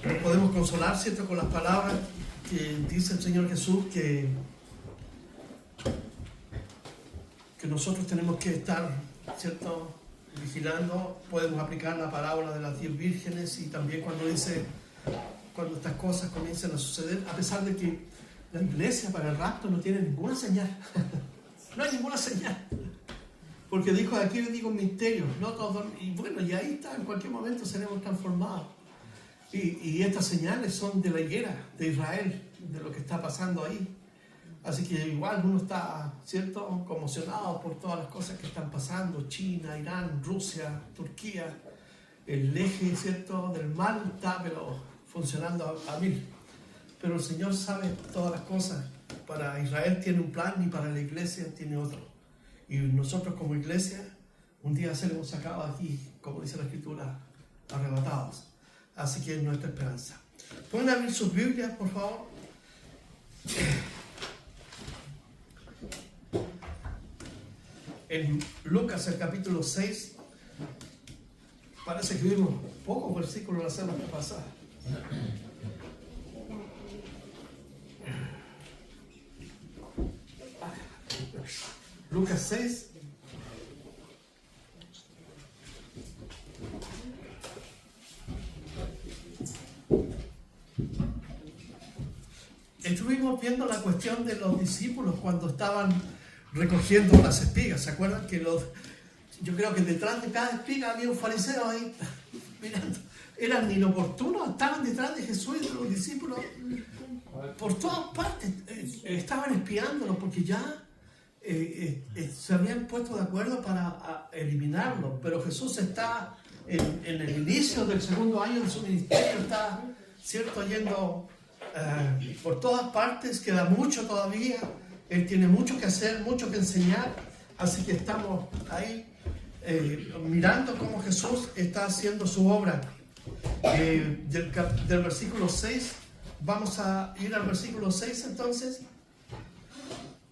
nos podemos consolar, ¿cierto?, con las palabras que dice el Señor Jesús, que nosotros tenemos que estar, ¿cierto?, vigilando. Podemos aplicar la parábola de las 10 vírgenes, y también cuando dice, cuando estas cosas comiencen a suceder, a pesar de que la iglesia para el rapto no tiene ninguna señal. No hay ninguna señal. Porque dijo, aquí les digo un misterio, no todos, y bueno, y ahí está, en cualquier momento seremos transformados. Y estas señales son de la higuera de Israel, de lo que está pasando ahí. Así que igual uno está, ¿cierto?, conmocionado por todas las cosas que están pasando. China, Irán, Rusia, Turquía. El eje, ¿cierto?, del mal está pero funcionando a mil. Pero el Señor sabe todas las cosas. Para Israel tiene un plan y para la iglesia tiene otro. Y nosotros como iglesia, un día seremos sacados aquí, como dice la Escritura, arrebatados. Así que es nuestra esperanza. ¿Pueden abrir sus Biblias, por favor? En Lucas, el capítulo 6, parece que vimos pocos versículos la semana pasada. Lucas 6. Estuvimos viendo la cuestión de los discípulos cuando estaban recogiendo las espigas. ¿Se acuerdan que yo creo que detrás de cada espiga había un fariseo ahí mirando? Eran inoportunos, estaban detrás de Jesús y de los discípulos por todas partes. Estaban espiándolos porque ya se habían puesto de acuerdo para eliminarlo. Pero Jesús está en el inicio del segundo año de su ministerio, está, ¿cierto?, yendo por todas partes. Queda mucho todavía. Él tiene mucho que hacer, mucho que enseñar. Así que estamos ahí mirando cómo Jesús está haciendo su obra. Del versículo 6, vamos a ir al versículo 6 entonces.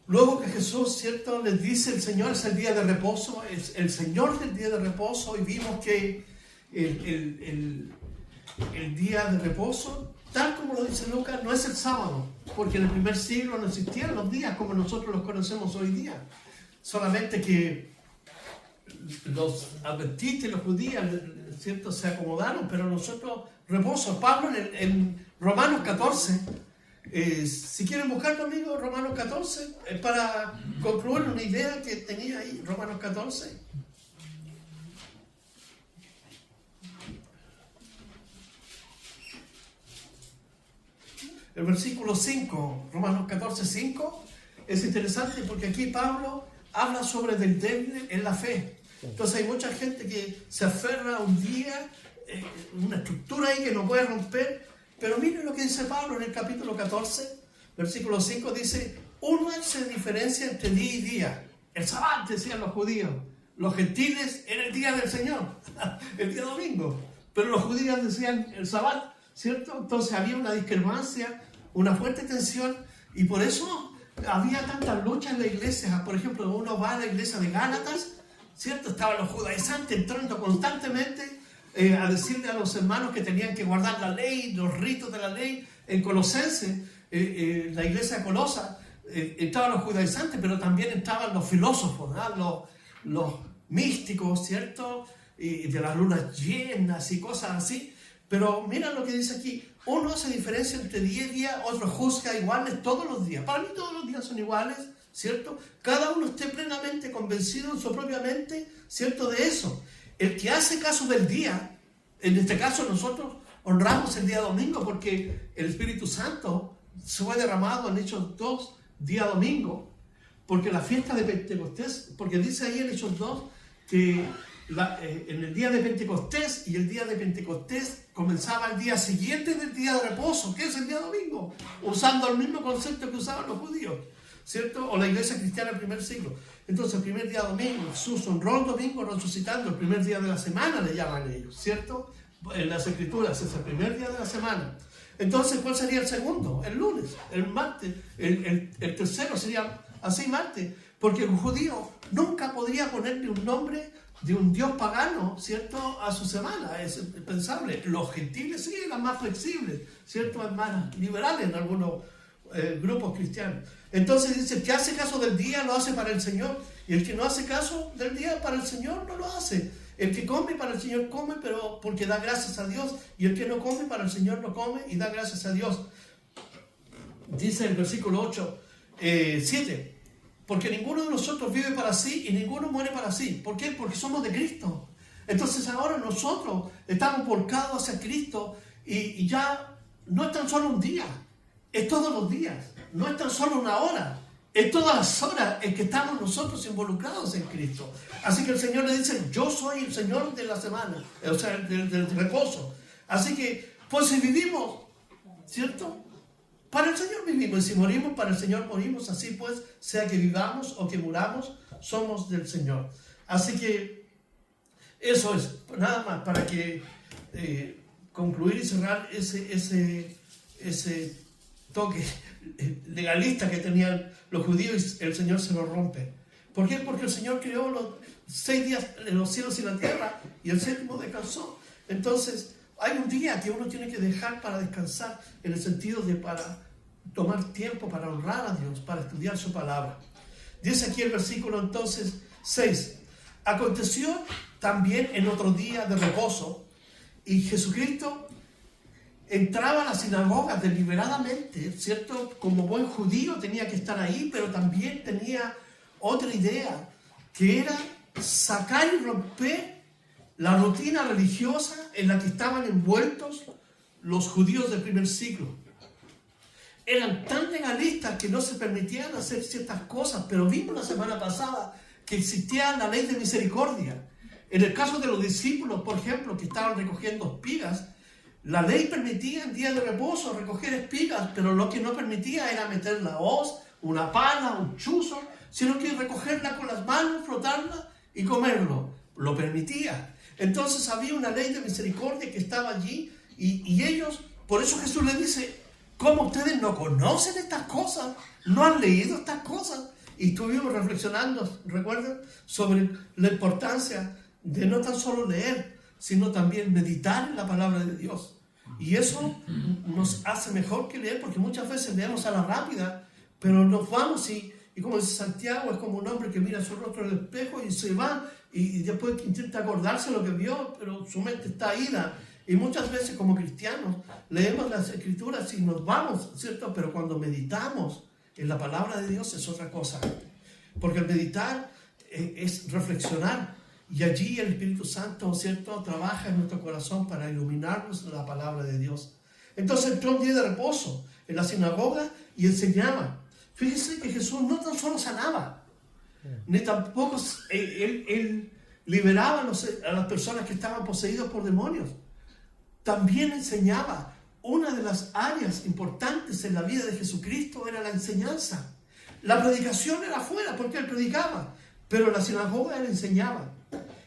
Luego que Jesús, ¿cierto?, les dice, el Señor es el día de reposo, es el Señor del día de reposo, y vimos que el día de reposo, tal como lo dice Lucas, no es el sábado, porque en el primer siglo no existían los días como nosotros los conocemos hoy día. Solamente que los adventistas y los judíos, ¿cierto?, se acomodaron, pero nosotros, reposo. Pablo en Romanos 14, si quieren buscar conmigo Romanos 14, para concluir una idea que tenía ahí, Romanos 14. El versículo 5, Romanos 14, 5, es interesante porque aquí Pablo habla sobre del débil en la fe. Entonces hay mucha gente que se aferra a un día, una estructura ahí que no puede romper. Pero miren lo que dice Pablo en el capítulo 14, versículo 5, dice: uno se diferencia entre día y día. El sábado, decían los judíos. Los gentiles era el día del Señor, el día domingo. Pero los judíos decían el sábado, ¿cierto? Entonces había una discrepancia, una fuerte tensión, y por eso había tantas luchas en la iglesia. Por ejemplo, uno va a la iglesia de Gálatas, ¿cierto? Estaban los judaizantes entrando constantemente a decirle a los hermanos que tenían que guardar la ley, los ritos de la ley. En Colosenses, la iglesia de Colosa, estaban los judaizantes, pero también estaban los filósofos, ¿no?, los místicos, ¿cierto?, y de las lunas llenas y cosas así. Pero mira lo que dice aquí: uno se diferencia entre día y día, otro juzga iguales todos los días. Para mí todos los días son iguales, ¿cierto? Cada uno esté plenamente convencido en su propia mente, ¿cierto?, de eso. El que hace caso del día, en este caso nosotros honramos el día domingo porque el Espíritu Santo se fue derramado en Hechos 2, día domingo, porque la fiesta de Pentecostés, porque dice ahí en Hechos 2 que en el día de Pentecostés, y el día de Pentecostés comenzaba el día siguiente del día de reposo, que es el día domingo, usando el mismo concepto que usaban los judíos, ¿cierto?, o la iglesia cristiana del primer siglo. Entonces el primer día domingo, Jesús honró el domingo resucitando, el primer día de la semana le llaman ellos, ¿cierto? En las Escrituras es el primer día de la semana. Entonces, ¿cuál sería el segundo? El lunes, el martes, el tercero sería así, martes, porque el judío nunca podría ponerle un nombre de un Dios pagano, ¿cierto?, a su semana. Es pensable. Los gentiles sí eran más flexibles, ¿cierto?, más liberales en algunos grupos cristianos. Entonces dice, el que hace caso del día lo hace para el Señor, y el que no hace caso del día para el Señor no lo hace. El que come para el Señor come, pero porque da gracias a Dios, y el que no come para el Señor no come y da gracias a Dios. Dice el versículo 7, porque ninguno de nosotros vive para sí y ninguno muere para sí. ¿Por qué? Porque somos de Cristo. Entonces ahora nosotros estamos volcados hacia Cristo, y ya no es tan solo un día, es todos los días. No es tan solo una hora, es todas las horas en que estamos nosotros involucrados en Cristo. Así que el Señor le dice, yo soy el Señor de la semana, o sea, del reposo. Así que, pues si vivimos, ¿cierto?, para el Señor vivimos, y si morimos, para el Señor morimos. Así pues, sea que vivamos o que muramos, somos del Señor. Así que eso es, nada más, para que concluir y cerrar ese toque legalista que tenían los judíos, y el Señor se lo rompe. ¿Por qué? Porque el Señor creó los 6 días en los cielos y la tierra, y el 7º descansó. Entonces, hay un día que uno tiene que dejar para descansar, en el sentido de para tomar tiempo para honrar a Dios, para estudiar su palabra. Dice aquí el versículo entonces 6. Aconteció también en otro día de reposo, y Jesucristo entraba a las sinagogas deliberadamente, ¿cierto? Como buen judío tenía que estar ahí, pero también tenía otra idea, que era sacar y romper la rutina religiosa en la que estaban envueltos los judíos del primer siglo. Eran tan legalistas que no se permitían hacer ciertas cosas, pero vimos la semana pasada que existía la ley de misericordia. En el caso de los discípulos, por ejemplo, que estaban recogiendo espigas, la ley permitía en día de reposo recoger espigas, pero lo que no permitía era meter la hoz, una pala, un chuzo, sino que recogerla con las manos, frotarla y comerlo. Lo permitía. Entonces había una ley de misericordia que estaba allí, y ellos, por eso Jesús les dice, ¿cómo ustedes no conocen estas cosas? ¿No han leído estas cosas? Y estuvimos reflexionando, recuerden, sobre la importancia de no tan solo leer, sino también meditar en la palabra de Dios. Y eso nos hace mejor que leer, porque muchas veces leemos a la rápida, pero nos vamos y como dice Santiago, es como un hombre que mira su rostro en el espejo y se va, y después intenta acordarse lo que vio, pero su mente está ida. Y muchas veces como cristianos leemos las Escrituras y nos vamos, ¿cierto? Pero cuando meditamos en la palabra de Dios es otra cosa. Porque el meditar es reflexionar, y allí el Espíritu Santo, ¿cierto?, trabaja en nuestro corazón para iluminarnos la palabra de Dios. Entonces entró un día de reposo en la sinagoga y enseñaba. Fíjense que Jesús no tan solo sanaba, ni tampoco él liberaba a las personas que estaban poseídas por demonios. También enseñaba. Una de las áreas importantes en la vida de Jesucristo era la enseñanza. La predicación era afuera porque él predicaba, pero la sinagoga él enseñaba.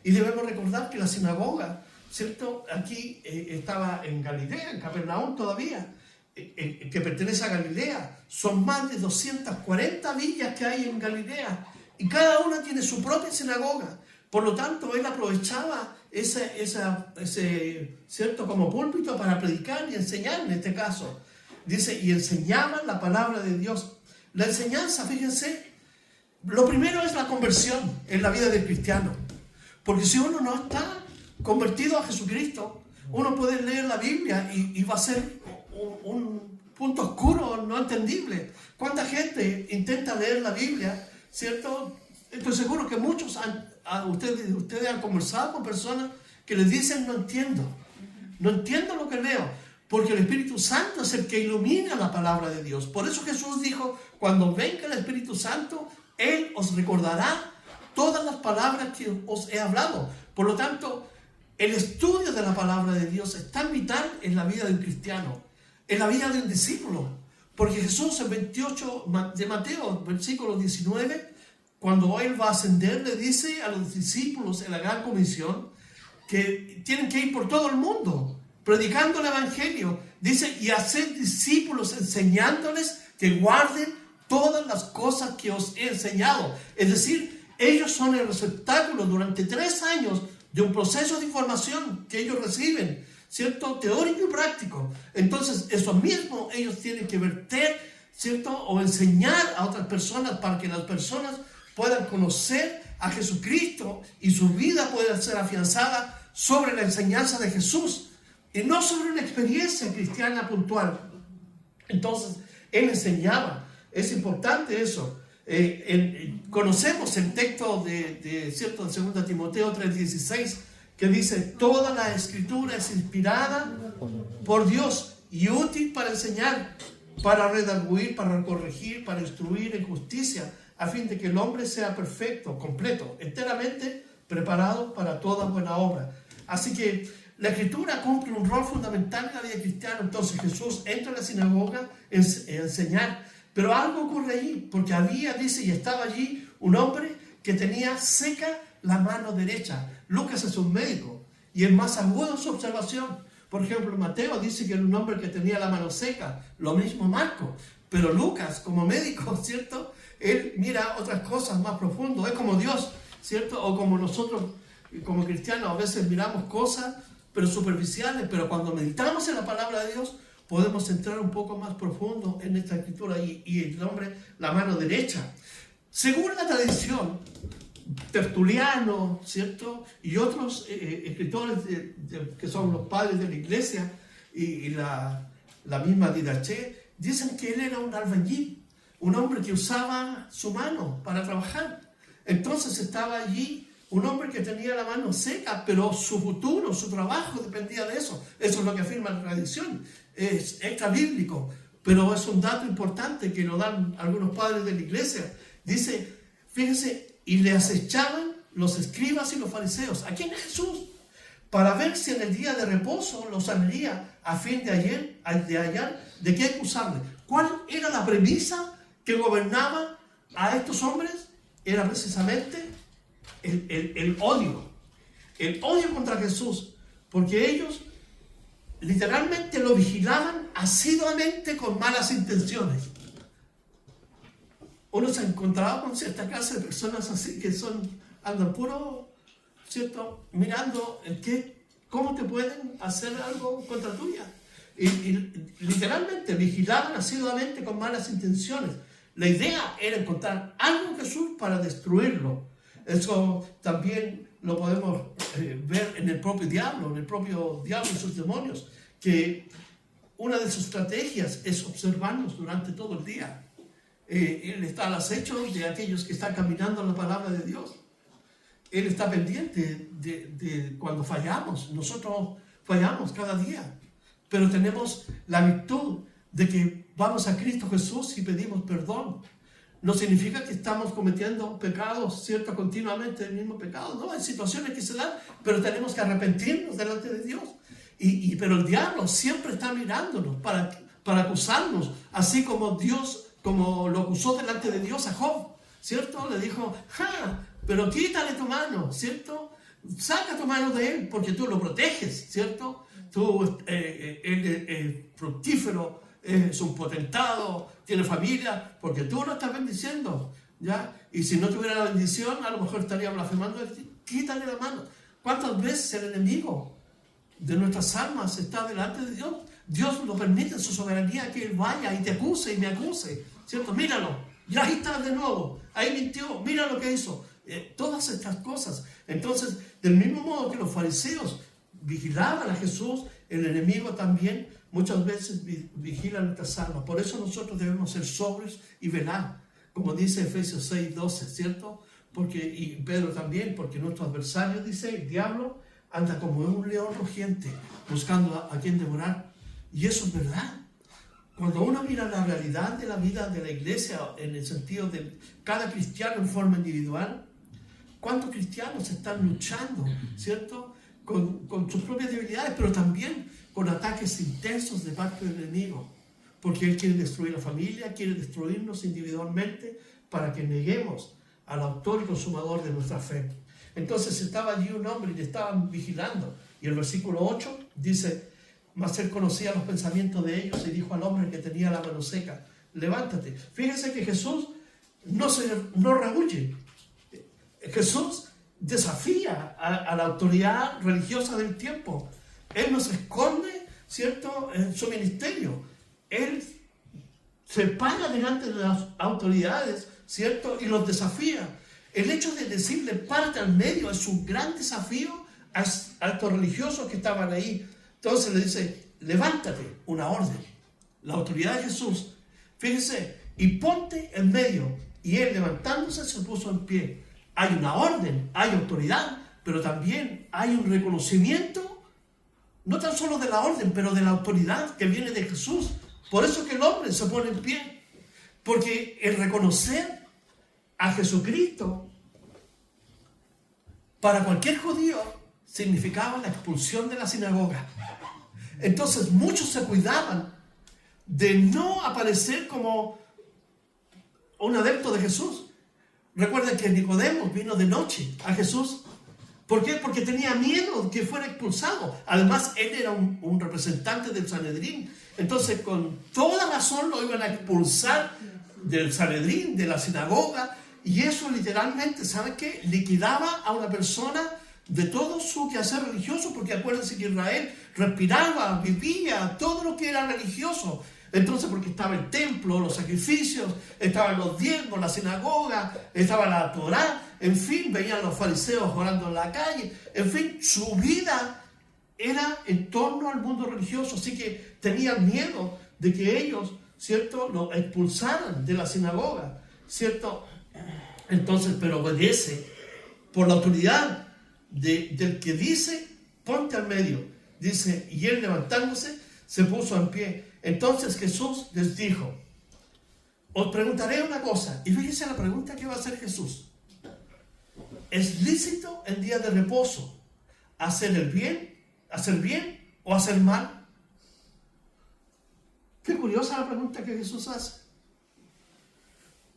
Y debemos recordar que la sinagoga, ¿cierto?, aquí estaba en Galilea, en Capernaum todavía, que pertenece a Galilea. Son más de 240 villas que hay en Galilea, y cada una tiene su propia sinagoga. Por lo tanto, él aprovechaba ese ¿cierto?, como púlpito para predicar y enseñar en este caso. Dice, y enseñaban la palabra de Dios. La enseñanza, fíjense, lo primero es la conversión en la vida del cristiano. Porque si uno no está convertido a Jesucristo, uno puede leer la Biblia y va a ser un punto oscuro, no entendible. ¿Cuánta gente intenta leer la Biblia, ¿cierto? Estoy seguro que muchos ustedes han conversado con personas que les dicen, no entiendo lo que leo, porque el Espíritu Santo es el que ilumina la palabra de Dios. Por eso Jesús dijo, cuando venga el Espíritu Santo, Él os recordará todas las palabras que os he hablado. Por lo tanto, el estudio de la palabra de Dios es tan vital en la vida de un cristiano, en la vida de un discípulo. Porque Jesús en 28 de Mateo, versículo 19, cuando Él va a ascender, le dice a los discípulos en la gran comisión que tienen que ir por todo el mundo, predicando el Evangelio. Dice, y hacer discípulos enseñándoles que guarden todas las cosas que os he enseñado. Es decir, Ellos son el receptáculo durante 3 años de un proceso de información que ellos reciben, ¿cierto? Teórico y práctico. Entonces, eso mismo ellos tienen que verter, ¿cierto? O enseñar a otras personas para que las personas puedan conocer a Jesucristo y su vida pueda ser afianzada sobre la enseñanza de Jesús y no sobre una experiencia cristiana puntual. Entonces, él enseñaba. Es importante eso. Conocemos el texto ¿cierto? De 2 Timoteo 3:16 que dice: toda la escritura es inspirada por Dios y útil para enseñar, para redarguir, para corregir, para instruir en justicia, a fin de que el hombre sea perfecto, completo, enteramente preparado para toda buena obra. Así que la escritura cumple un rol fundamental en la vida cristiana. Entonces Jesús entra a la sinagoga a enseñar. Pero algo ocurre allí, porque dice, y estaba allí un hombre que tenía seca la mano derecha. Lucas es un médico y es más agudo en su observación. Por ejemplo, Mateo dice que era un hombre que tenía la mano seca, lo mismo Marcos. Pero Lucas, como médico, ¿cierto? Él mira otras cosas más profundas. Es como Dios, ¿cierto? O como nosotros, como cristianos, a veces miramos cosas, pero superficiales. Pero cuando meditamos en la palabra de Dios, podemos entrar un poco más profundo en esta escritura. Y el hombre, la mano derecha. Según la tradición, Tertuliano, ¿cierto? Y otros escritores que son los padres de la iglesia y la misma Didache, dicen que él era un albañil, un hombre que usaba su mano para trabajar. Entonces estaba allí un hombre que tenía la mano seca, pero su futuro, su trabajo dependía de eso. Eso es lo que afirma la tradición. Es extra bíblico, pero es un dato importante que lo dan algunos padres de la iglesia. Dice, fíjense, y le acechaban los escribas y los fariseos. ¿A quién es Jesús? Para ver si en el día de reposo los sanaría, a fin de hallar de qué acusarle. ¿Cuál era la premisa que gobernaba a estos hombres? Era precisamente el odio. El odio contra Jesús. Porque ellos literalmente lo vigilaban asiduamente con malas intenciones. Uno se ha encontrado con cierta clase de personas así que andan puro, ¿cierto? Mirando cómo te pueden hacer algo contra tuya. Y literalmente vigilaban asiduamente con malas intenciones. La idea era encontrar algo en Jesús para destruirlo. Eso también lo podemos ver en el propio diablo y sus demonios, que una de sus estrategias es observarnos durante todo el día. Él está al acecho de aquellos que están caminando en la palabra de Dios. Él está pendiente de cuando fallamos. Nosotros fallamos cada día, pero tenemos la virtud de que vamos a Cristo Jesús y pedimos perdón. No significa que estamos cometiendo pecados, ¿cierto? Continuamente el mismo pecado. No, hay situaciones que se dan, pero tenemos que arrepentirnos delante de Dios. Pero el diablo siempre está mirándonos para acusarnos, así como Dios, como lo acusó delante de Dios a Job, ¿cierto? Le dijo, pero quítale tu mano, ¿cierto? Saca tu mano de él, porque tú lo proteges, ¿cierto? Él es fructífero, es un potentado, tiene familia, porque tú lo estás bendiciendo, ¿ya? Y si no tuviera la bendición, a lo mejor estaría blasfemando. Quítale la mano. ¿Cuántas veces el enemigo de nuestras almas está delante de Dios? Dios lo permite en su soberanía que él vaya y te acuse y me acuse, ¿cierto? Míralo, ya ahí está de nuevo, ahí mintió, mira lo que hizo. Todas estas cosas. Entonces, del mismo modo que los fariseos vigilaban a Jesús, el enemigo también muchas veces vigila nuestras almas. Por eso nosotros debemos ser sobrios y velar, como dice Efesios 6:12, ¿cierto? Y Pedro también, porque nuestro adversario, dice, el diablo anda como un león rugiente buscando a quien devorar. Y eso es verdad. Cuando uno mira la realidad de la vida de la iglesia en el sentido de cada cristiano en forma individual, ¿cuántos cristianos están luchando, ¿cierto? Con sus propias debilidades, pero también con ataques intensos de parte del enemigo? Porque él quiere destruir la familia, quiere destruirnos individualmente para que neguemos al autor y consumador de nuestra fe. Entonces estaba allí un hombre y le estaban vigilando. Y el versículo 8 dice, mas él conocía los pensamientos de ellos y dijo al hombre que tenía la mano seca, levántate. Fíjense que Jesús no rehuye. Jesús desafía a la autoridad religiosa del tiempo. Él no se esconde, ¿cierto?, en su ministerio. Él se para delante de las autoridades, ¿cierto?, y los desafía. El hecho de decirle parte al medio es un gran desafío a estos religiosos que estaban ahí. Entonces le dice, levántate, una orden. La autoridad de Jesús, fíjese, y ponte en medio. Y él, levantándose, se puso en pie. Hay una orden, hay autoridad, pero también hay un reconocimiento, no tan solo de la orden, pero de la autoridad que viene de Jesús. Por eso que el hombre se pone en pie, porque el reconocer a Jesucristo para cualquier judío significaba la expulsión de la sinagoga. Entonces muchos se cuidaban de no aparecer como un adepto de Jesús. Recuerden que Nicodemo vino de noche a Jesús. ¿Por qué? Porque tenía miedo que fuera expulsado. Además, él era un representante del Sanedrín. Entonces, con toda razón lo iban a expulsar del Sanedrín, de la sinagoga. Y eso literalmente, ¿saben qué? Liquidaba a una persona de todo su quehacer religioso. Porque acuérdense que Israel respiraba, vivía, todo lo que era religioso. Entonces, porque estaba el templo, los sacrificios, estaban los diezmos, la sinagoga, estaba la Torá, en fin, veían los fariseos orando en la calle, en fin, su vida era en torno al mundo religioso, así que tenían miedo de que ellos, ¿cierto?, lo expulsaran de la sinagoga, ¿cierto? Entonces, pero obedece por la autoridad del que dice, ponte al medio, dice, y él levantándose, se puso en pie. Entonces Jesús les dijo, os preguntaré una cosa, y fíjense la pregunta que va a hacer Jesús. ¿Es lícito en día de reposo hacer bien o hacer mal? Qué curiosa la pregunta que Jesús hace.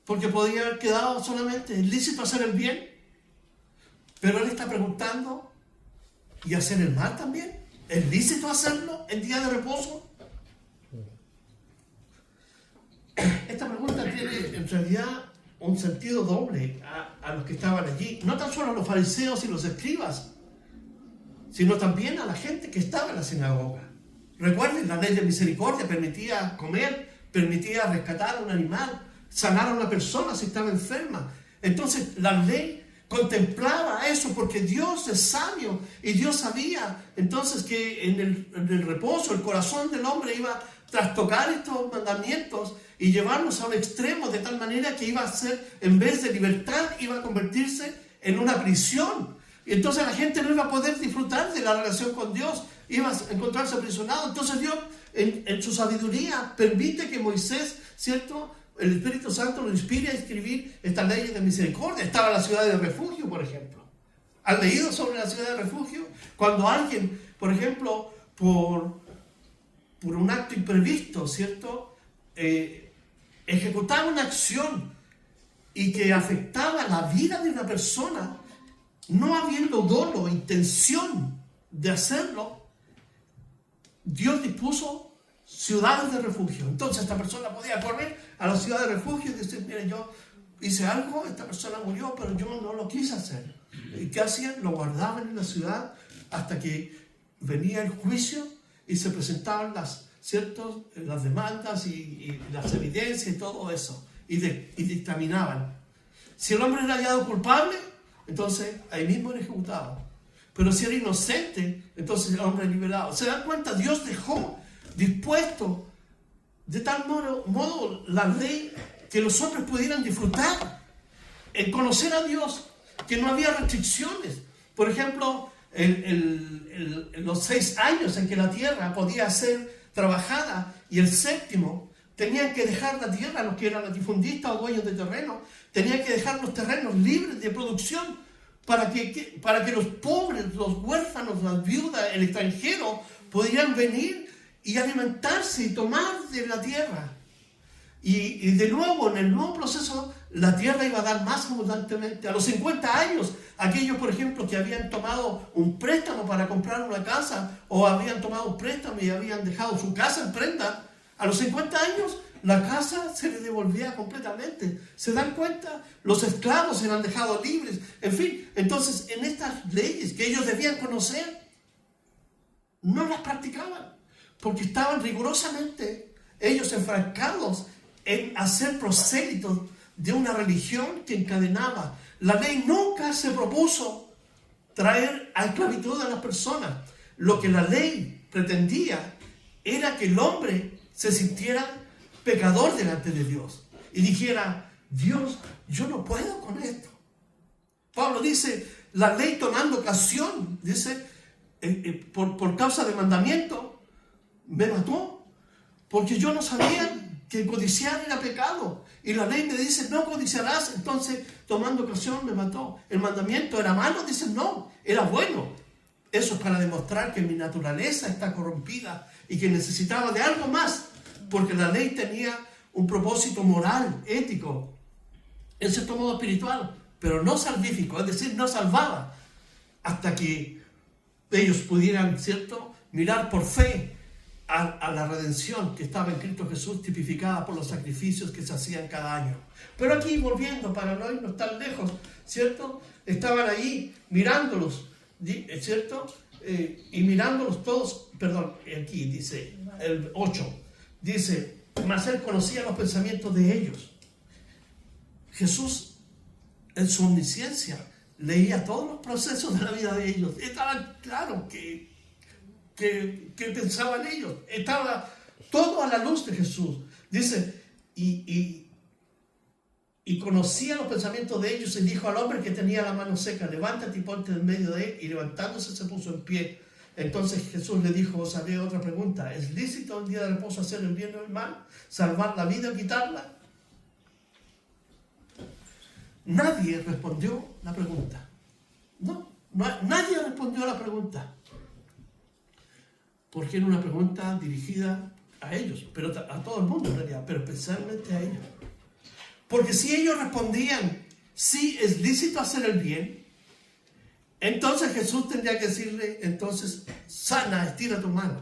Porque podría haber quedado solamente, ¿es lícito hacer el bien? Pero él está preguntando, ¿y hacer el mal también? ¿Es lícito hacerlo en día de reposo? Esta pregunta tiene en realidad un sentido doble a los que estaban allí. No tan solo a los fariseos y los escribas, sino también a la gente que estaba en la sinagoga. Recuerden, la ley de misericordia permitía comer, permitía rescatar a un animal, sanar a una persona si estaba enferma. Entonces la ley contemplaba eso porque Dios es sabio y Dios sabía entonces que en el reposo el corazón del hombre iba a trastocar estos mandamientos y llevarlos a un extremo de tal manera que iba a ser, en vez de libertad, iba a convertirse en una prisión. Y entonces la gente no iba a poder disfrutar de la relación con Dios, iba a encontrarse aprisionado. Entonces Dios, en su sabiduría, permite que Moisés, ¿cierto?, el Espíritu Santo lo inspire a escribir estas leyes de misericordia. Estaba la ciudad de refugio, por ejemplo. ¿Han leído sobre la ciudad de refugio? Cuando alguien, por ejemplo, por un acto imprevisto, ¿cierto?, ejecutaba una acción y que afectaba la vida de una persona, no habiendo dolo o intención de hacerlo, Dios dispuso ciudades de refugio. Entonces esta persona podía correr a la ciudad de refugio y decir, mire, yo hice algo, esta persona murió, pero yo no lo quise hacer. ¿Y qué hacían? Lo guardaban en la ciudad hasta que venía el juicio y se presentaban las demandas y las evidencias y todo eso, y dictaminaban. Si el hombre era hallado culpable, entonces ahí mismo era ejecutado. Pero si era inocente, entonces el hombre era liberado. ¿Se dan cuenta? Dios dejó dispuesto de tal modo la ley que los hombres pudieran disfrutar en conocer a Dios, que no había restricciones. Por ejemplo, en los 6 años en que la tierra podía ser trabajada y el 7º tenían que dejar la tierra, los que eran latifundistas o dueños de terreno, tenían que dejar los terrenos libres de producción para que los pobres, los huérfanos, las viudas, el extranjero pudieran venir y alimentarse y tomar de la tierra. Y de nuevo, en el nuevo proceso, la tierra iba a dar más abundantemente. A los 50 años, aquellos, por ejemplo, que habían tomado un préstamo para comprar una casa, o habían tomado un préstamo y habían dejado su casa en prenda, a los 50 años la casa se le devolvía completamente. ¿Se dan cuenta? Los esclavos eran dejados libres. En fin, entonces en estas leyes que ellos debían conocer, no las practicaban, porque estaban rigurosamente ellos enfrascados en hacer prosélitos de una religión que encadenaba. La ley nunca se propuso traer a esclavitud a las personas. Lo que la ley pretendía era que el hombre se sintiera pecador delante de Dios y dijera: Dios, yo no puedo con esto. Pablo dice, la ley tomando ocasión, dice, por causa del mandamiento, me mató, porque yo no sabía que codiciar era pecado. Y la ley me dice, no codiciarás. Entonces, tomando ocasión, me mató. El mandamiento era malo, dice, no, era bueno. Eso es para demostrar que mi naturaleza está corrompida y que necesitaba de algo más, porque la ley tenía un propósito moral, ético, en cierto modo espiritual, pero no salvífico, es decir, no salvaba, hasta que ellos pudieran, ¿cierto?, mirar por fe a la redención que estaba en Cristo Jesús, tipificada por los sacrificios que se hacían cada año. Pero aquí, volviendo, para no irnos tan lejos, ¿cierto?, estaban ahí mirándolos, ¿cierto?, y mirándolos todos, perdón, aquí dice, el 8, dice, mas él conocía los pensamientos de ellos. Jesús, en su omnisciencia, leía todos los procesos de la vida de ellos. Estaba claro que pensaban ellos. Estaba todo a la luz de Jesús. Dice, y conocía los pensamientos de ellos, y dijo al hombre que tenía la mano seca, levántate y ponte en medio de él, y levantándose se puso en pie. Entonces Jesús le dijo, os haré otra pregunta, ¿es lícito un día de reposo hacer el bien o el mal? ¿Salvar la vida o quitarla? Nadie respondió la pregunta. No, nadie respondió a la pregunta. Porque era una pregunta dirigida a ellos, pero a todo el mundo en realidad, pero especialmente a ellos. Porque si ellos respondían, sí, es lícito hacer el bien, entonces Jesús tendría que decirle, entonces, sana, estira tu mano.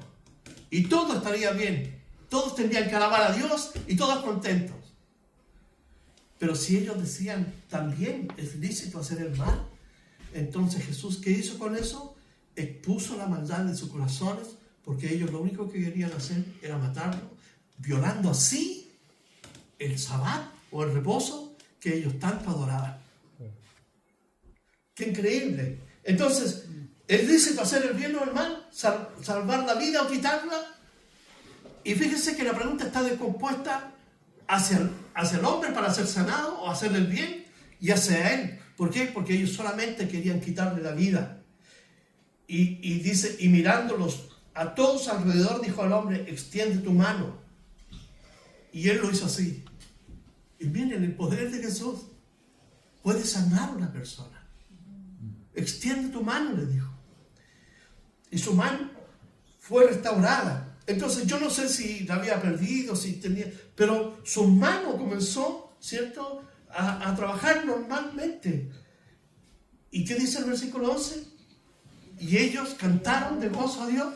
Y todo estaría bien. Todos tendrían que alabar a Dios y todos contentos. Pero si ellos decían, también es lícito hacer el mal, entonces Jesús, ¿qué hizo con eso? Expuso la maldad en sus corazones, porque ellos lo único que querían hacer era matarlo, violando así el sabbat o el reposo que ellos tanto adoraban. ¡Qué increíble! Entonces, ¿es lícito hacer el bien o el mal? ¿Salvar la vida o quitarla? Y fíjense que la pregunta está descompuesta hacia el hombre para ser sanado o hacerle el bien, y hacia él. ¿Por qué? Porque ellos solamente querían quitarle la vida. Y dice, y mirándolos a todos alrededor, dijo al hombre, extiende tu mano. Y él lo hizo así. Y miren, el poder de Jesús puede sanar a una persona. Extiende tu mano, le dijo. Y su mano fue restaurada. Entonces yo no sé si la había perdido, si tenía, pero su mano comenzó, ¿cierto?, a trabajar normalmente. ¿Y qué dice el versículo 11? Y ellos cantaron de gozo a Dios.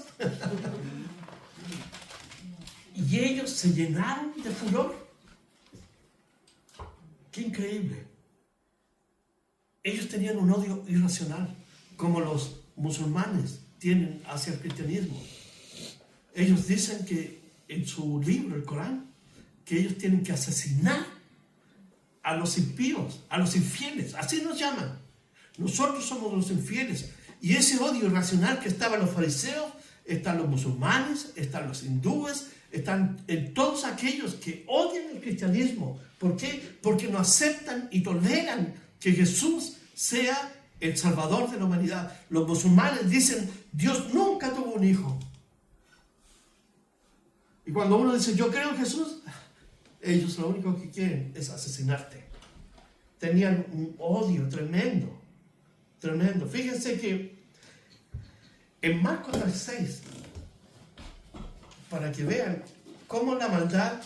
Y ellos se llenaron de furor. ¡Qué increíble! Ellos tenían un odio irracional, como los musulmanes tienen hacia el cristianismo. Ellos dicen que en su libro, el Corán, que ellos tienen que asesinar a los impíos, a los infieles, así nos llaman. Nosotros somos los infieles. Y ese odio irracional que estaba en los fariseos, están los musulmanes, están los hindúes, están en todos aquellos que odian el cristianismo. ¿Por qué? Porque no aceptan y toleran que Jesús sea el Salvador de la humanidad. Los musulmanes dicen, Dios nunca tuvo un hijo. Y cuando uno dice, yo creo en Jesús, ellos lo único que quieren es asesinarte. Tenían un odio tremendo, tremendo. Fíjense que en Marcos 3:6, para que vean cómo la maldad,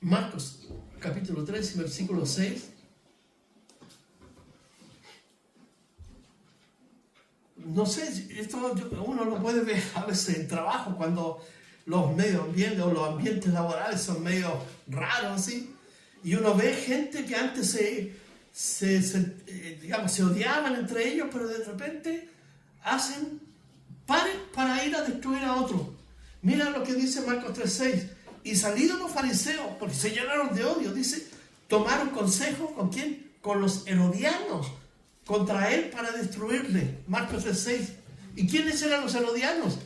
Marcos capítulo 3 y versículo 6, no sé, esto uno lo puede ver a veces en trabajo, cuando los medios ambientes o los ambientes laborales son medio raros, así. Y uno ve gente que antes se odiaban entre ellos, pero de repente hacen pares para ir a destruir a otro. Mira lo que dice Marcos 3:6. Y salidos los fariseos, porque se llenaron de odio, dice, tomaron consejo, ¿con quién? Con los herodianos, contra él para destruirle. Marcos 3:6. ¿Y quiénes eran los herodianos?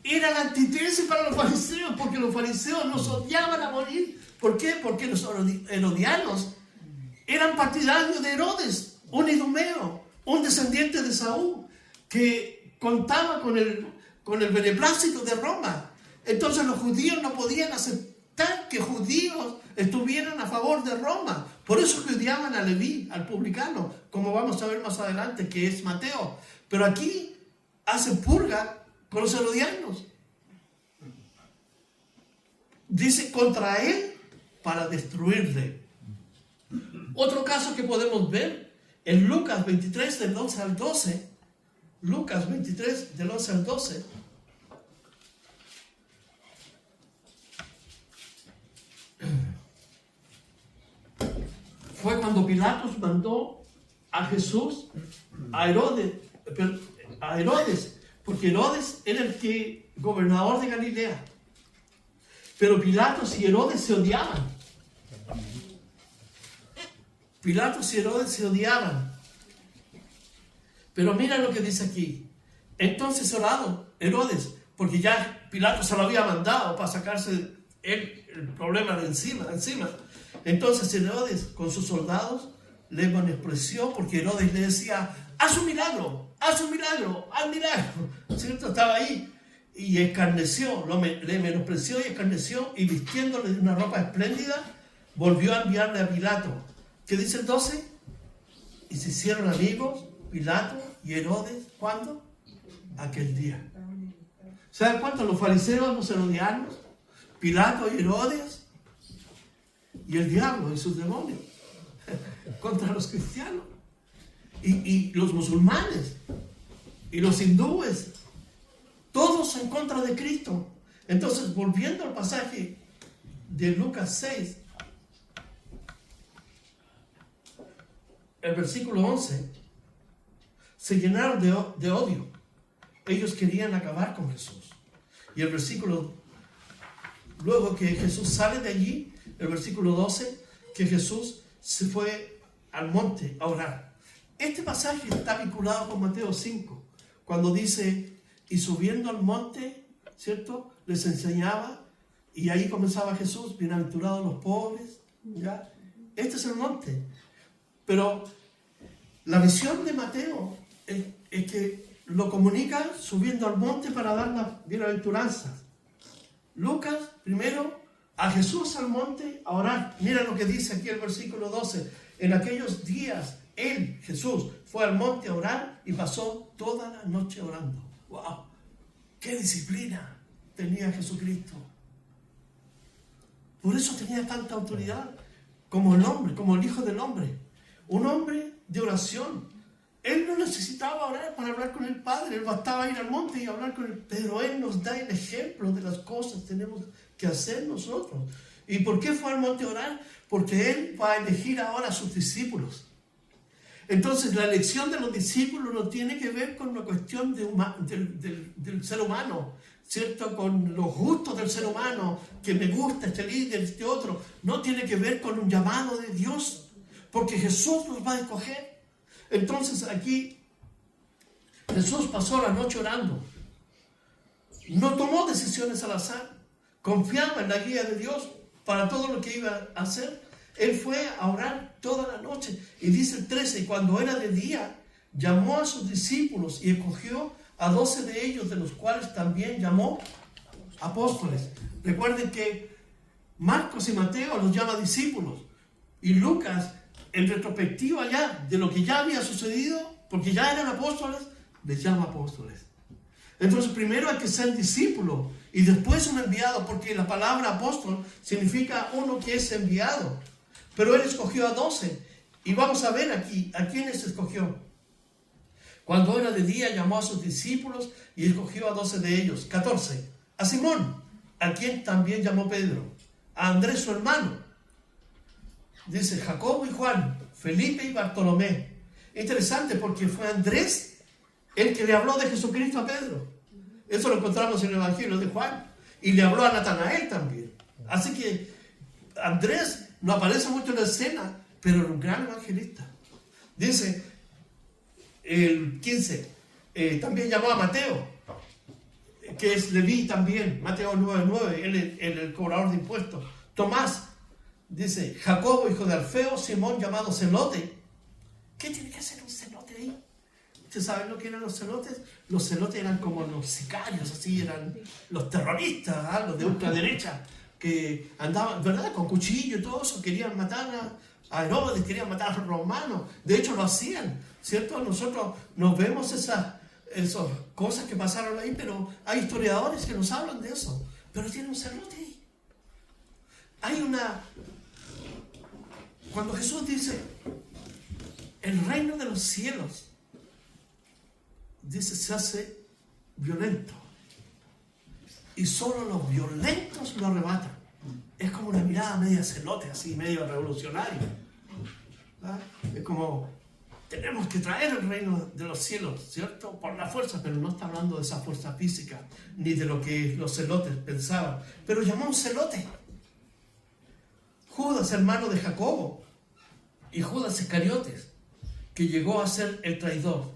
Era la antítesis para los fariseos, porque los fariseos los odiaban a morir. ¿Por qué? Porque los herodianos eran partidarios de Herodes, un idumeo, un descendiente de Saúl, que contaba con el beneplácito de Roma. Entonces los judíos no podían aceptar que judíos estuvieran a favor de Roma. Por eso que odiaban a Leví, al publicano, como vamos a ver más adelante, que es Mateo. Pero aquí hacen purga con los herodianos. Dice contra él para destruirle. Otro caso que podemos ver en Lucas 23 del 11 al 12. Lucas 23 del 11 al 12. Fue cuando Pilatos mandó a Jesús a Herodes, porque Herodes era el gobernador de Galilea. Pero Pilatos y Herodes se odiaban. Pilatos y Herodes se odiaban. Pero mira lo que dice aquí. Entonces orado Herodes, porque ya Pilatos se lo había mandado para sacarse el problema de encima. Entonces Herodes con sus soldados le menospreció, porque Herodes le decía, haz un milagro, haz milagro. ¿Cierto? Estaba ahí y escarneció, le menospreció y escarneció, y vistiéndole de una ropa espléndida, volvió a enviarle a Pilato. ¿Qué dice el 12? Y se hicieron amigos Pilato y Herodes. ¿Cuándo? Aquel día. ¿Saben cuánto? Los fariseos, los herodianos, Pilato y Herodes, y el diablo y sus demonios contra los cristianos, y los musulmanes y los hindúes, todos en contra de Cristo. Entonces, volviendo al pasaje de Lucas 6, el versículo 11, se llenaron de odio. Ellos querían acabar con Jesús. Y el versículo, luego que Jesús sale de allí, el versículo 12, que Jesús se fue al monte a orar. Este pasaje está vinculado con Mateo 5, cuando dice, y subiendo al monte, ¿cierto?, les enseñaba, y ahí comenzaba Jesús, bienaventurados los pobres, ¿ya? Este es el monte. Pero la visión de Mateo es que lo comunica subiendo al monte para dar las bienaventuranzas. Lucas, primero, a Jesús al monte a orar. Mira lo que dice aquí el versículo 12. En aquellos días, él, Jesús, fue al monte a orar y pasó toda la noche orando. ¡Wow! ¡Qué disciplina tenía Jesucristo! Por eso tenía tanta autoridad como el hombre, como el Hijo del Hombre. Un hombre de oración. Él no necesitaba orar para hablar con el Padre. Él bastaba ir al monte y hablar con él. Pero Él nos da el ejemplo de las cosas que tenemos que hacer nosotros. ¿Y por qué fue al monte a orar? Porque Él va a elegir ahora a sus discípulos. Entonces la elección de los discípulos no tiene que ver con una cuestión del ser humano, ¿cierto? Con los gustos del ser humano, que me gusta este líder, este otro. No tiene que ver con un llamado de Dios, porque Jesús nos va a escoger. Entonces aquí Jesús pasó la noche orando. No tomó decisiones al azar. Confiaba en la guía de Dios para todo lo que iba a hacer. Él fue a orar toda la noche. Y dice el 13, y cuando era de día, llamó a sus discípulos y escogió a 12 de ellos, de los cuales también llamó apóstoles. Recuerden que Marcos y Mateo los llama discípulos. Y Lucas, en retrospectiva ya de lo que ya había sucedido, porque ya eran apóstoles, les llama apóstoles. Entonces primero hay que ser discípulo y después un enviado, porque la palabra apóstol significa uno que es enviado. Pero él escogió a 12 y vamos a ver aquí a quiénes escogió. Cuando era de día llamó a sus discípulos y escogió a 12 de ellos. 14. A Simón, a quien también llamó Pedro, a Andrés su hermano. Dice Jacobo y Juan, Felipe y Bartolomé. Interesante porque fue Andrés el que le habló de Jesucristo a Pedro. Eso lo encontramos en el Evangelio de Juan. Y le habló a Natanael también. Así que Andrés no aparece mucho en la escena, pero era un gran evangelista. Dice el 15, también llamó a Mateo, que es Leví también, Mateo 9:9, él el cobrador de impuestos. Tomás, dice Jacobo, hijo de Alfeo, Simón llamado Celote. ¿Qué tiene que hacer un celote ahí? ¿Ustedes saben lo que eran los celotes? Los celotes eran como los sicarios, así eran los terroristas, los de ultraderecha, que andaban, ¿verdad?, con cuchillo y todo eso, querían matar a Herodes, querían matar a los romanos. De hecho lo hacían, ¿cierto? Nosotros nos vemos esas cosas que pasaron ahí, pero hay historiadores que nos hablan de eso. Pero tiene un celote ahí. Cuando Jesús dice, el reino de los cielos, dice, se hace violento. Y solo los violentos lo arrebatan. Es como una mirada media celote, así, medio revolucionaria. ¿Verdad? Es como, tenemos que traer el reino de los cielos, ¿cierto? Por la fuerza, pero no está hablando de esa fuerza física, ni de lo que los celotes pensaban. Pero llamó un celote. Judas, hermano de Jacobo, y Judas Iscariotes, que llegó a ser el traidor.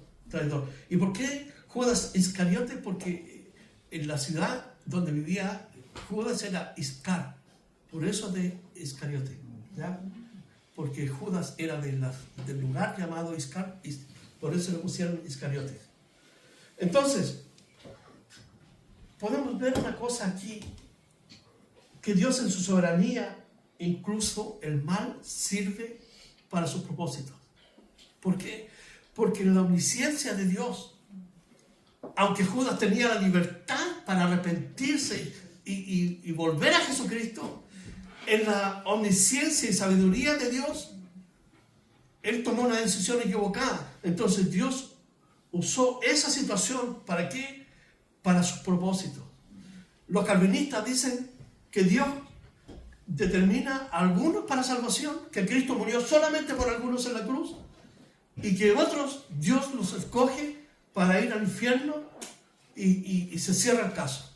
¿Y por qué Judas Iscariote? Porque en la ciudad donde vivía Judas era Iscar, por eso de Iscariote, ¿ya? Porque Judas era del lugar llamado Iscar, por eso le pusieron Iscariote. Entonces, podemos ver una cosa aquí, que Dios en su soberanía, incluso el mal sirve para sus propósitos. ¿Por qué? Porque en la omnisciencia de Dios, aunque Judas tenía la libertad para arrepentirse y volver a Jesucristo, en la omnisciencia y sabiduría de Dios, él tomó una decisión equivocada. Entonces Dios usó esa situación, ¿para qué? Para sus propósitos. Los calvinistas dicen que Dios determina a algunos para salvación, que Cristo murió solamente por algunos en la cruz, y que otros Dios los escoge para ir al infierno y se cierra el caso.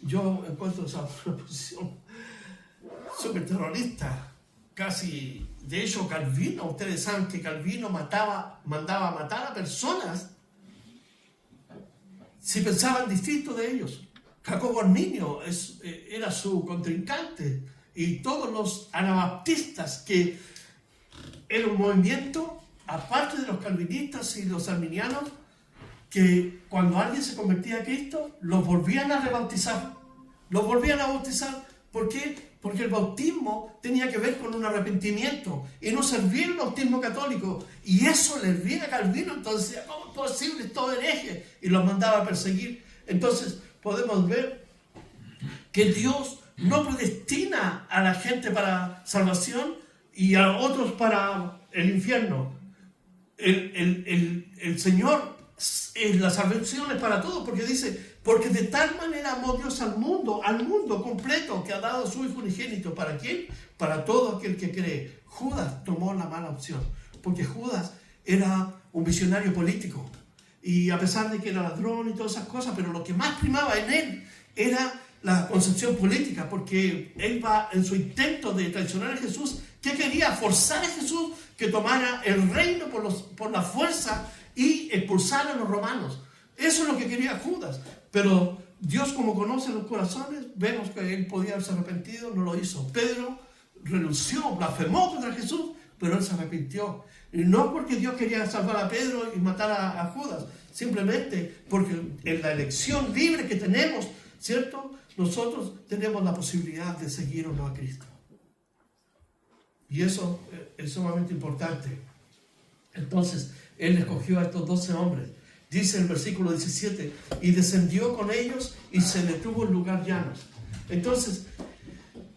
Yo encuentro esa posición súper terrorista, casi. De hecho, Calvino, ustedes saben que Calvino mandaba a matar a personas si pensaban distinto de ellos. Jacobo Arminio era su contrincante, y todos los anabaptistas, que era un movimiento, aparte de los calvinistas y los arminianos, que cuando alguien se convertía a Cristo, los volvían a rebautizar. Los volvían a bautizar. ¿Por qué? Porque el bautismo tenía que ver con un arrepentimiento, y no servía el bautismo católico. Y eso le viene a Calvino. Entonces, ¿cómo es posible? Todo hereje. Y los mandaba a perseguir. Entonces, podemos ver que Dios no predestina a la gente para salvación y a otros para el infierno. El Señor, la salvación es para todos, porque dice, porque de tal manera amó Dios al mundo completo, que ha dado a su Hijo unigénito. ¿Para quién? Para todo aquel que cree. Judas tomó la mala opción, porque Judas era un visionario político, y a pesar de que era ladrón y todas esas cosas, pero lo que más primaba en él era la concepción política, porque él va en su intento de traicionar a Jesús. ¿Qué quería? Forzar a Jesús que tomara el reino por la fuerza y expulsar a los romanos. Eso es lo que quería Judas. Pero Dios, como conoce los corazones, vemos que él podía haberse arrepentido, no lo hizo. Pedro renunció, blasfemó contra Jesús, pero él se arrepintió. Y no porque Dios quería salvar a Pedro y matar a Judas, simplemente porque en la elección libre que tenemos, ¿cierto?, nosotros tenemos la posibilidad de seguir o no a Cristo. Y eso es sumamente importante. Entonces, él escogió a estos 12 hombres. Dice el versículo 17, y descendió con ellos y se detuvo en lugar llanos. Entonces,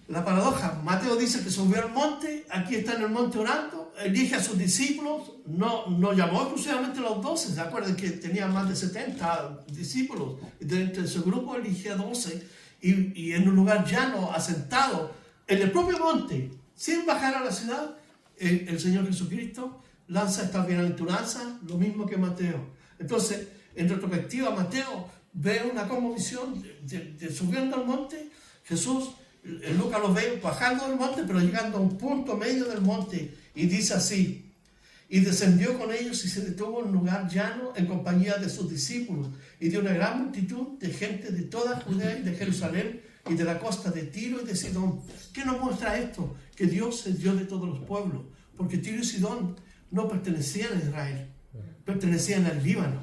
la paradoja, Mateo dice que subió al monte, aquí está en el monte orando, elige a sus discípulos, no llamó exclusivamente a los 12, ¿se acuerdan que tenía más de 70 discípulos? Y de entre su grupo elige a 12, y en un lugar llano, asentado, en el propio monte, sin bajar a la ciudad, el Señor Jesucristo lanza esta bienaventuranza, lo mismo que Mateo. Entonces, en retrospectiva, Mateo ve una cosmovisión de subiendo al monte. Jesús, Lucas lo ve bajando del monte, pero llegando a un punto medio del monte, y dice así: y descendió con ellos y se detuvo en un lugar llano en compañía de sus discípulos y de una gran multitud de gente de toda Judea y de Jerusalén y de la costa de Tiro y de Sidón. ¿Qué nos muestra esto? Que Dios es Dios de todos los pueblos, porque Tiro y Sidón no pertenecían a Israel, pertenecían al Líbano.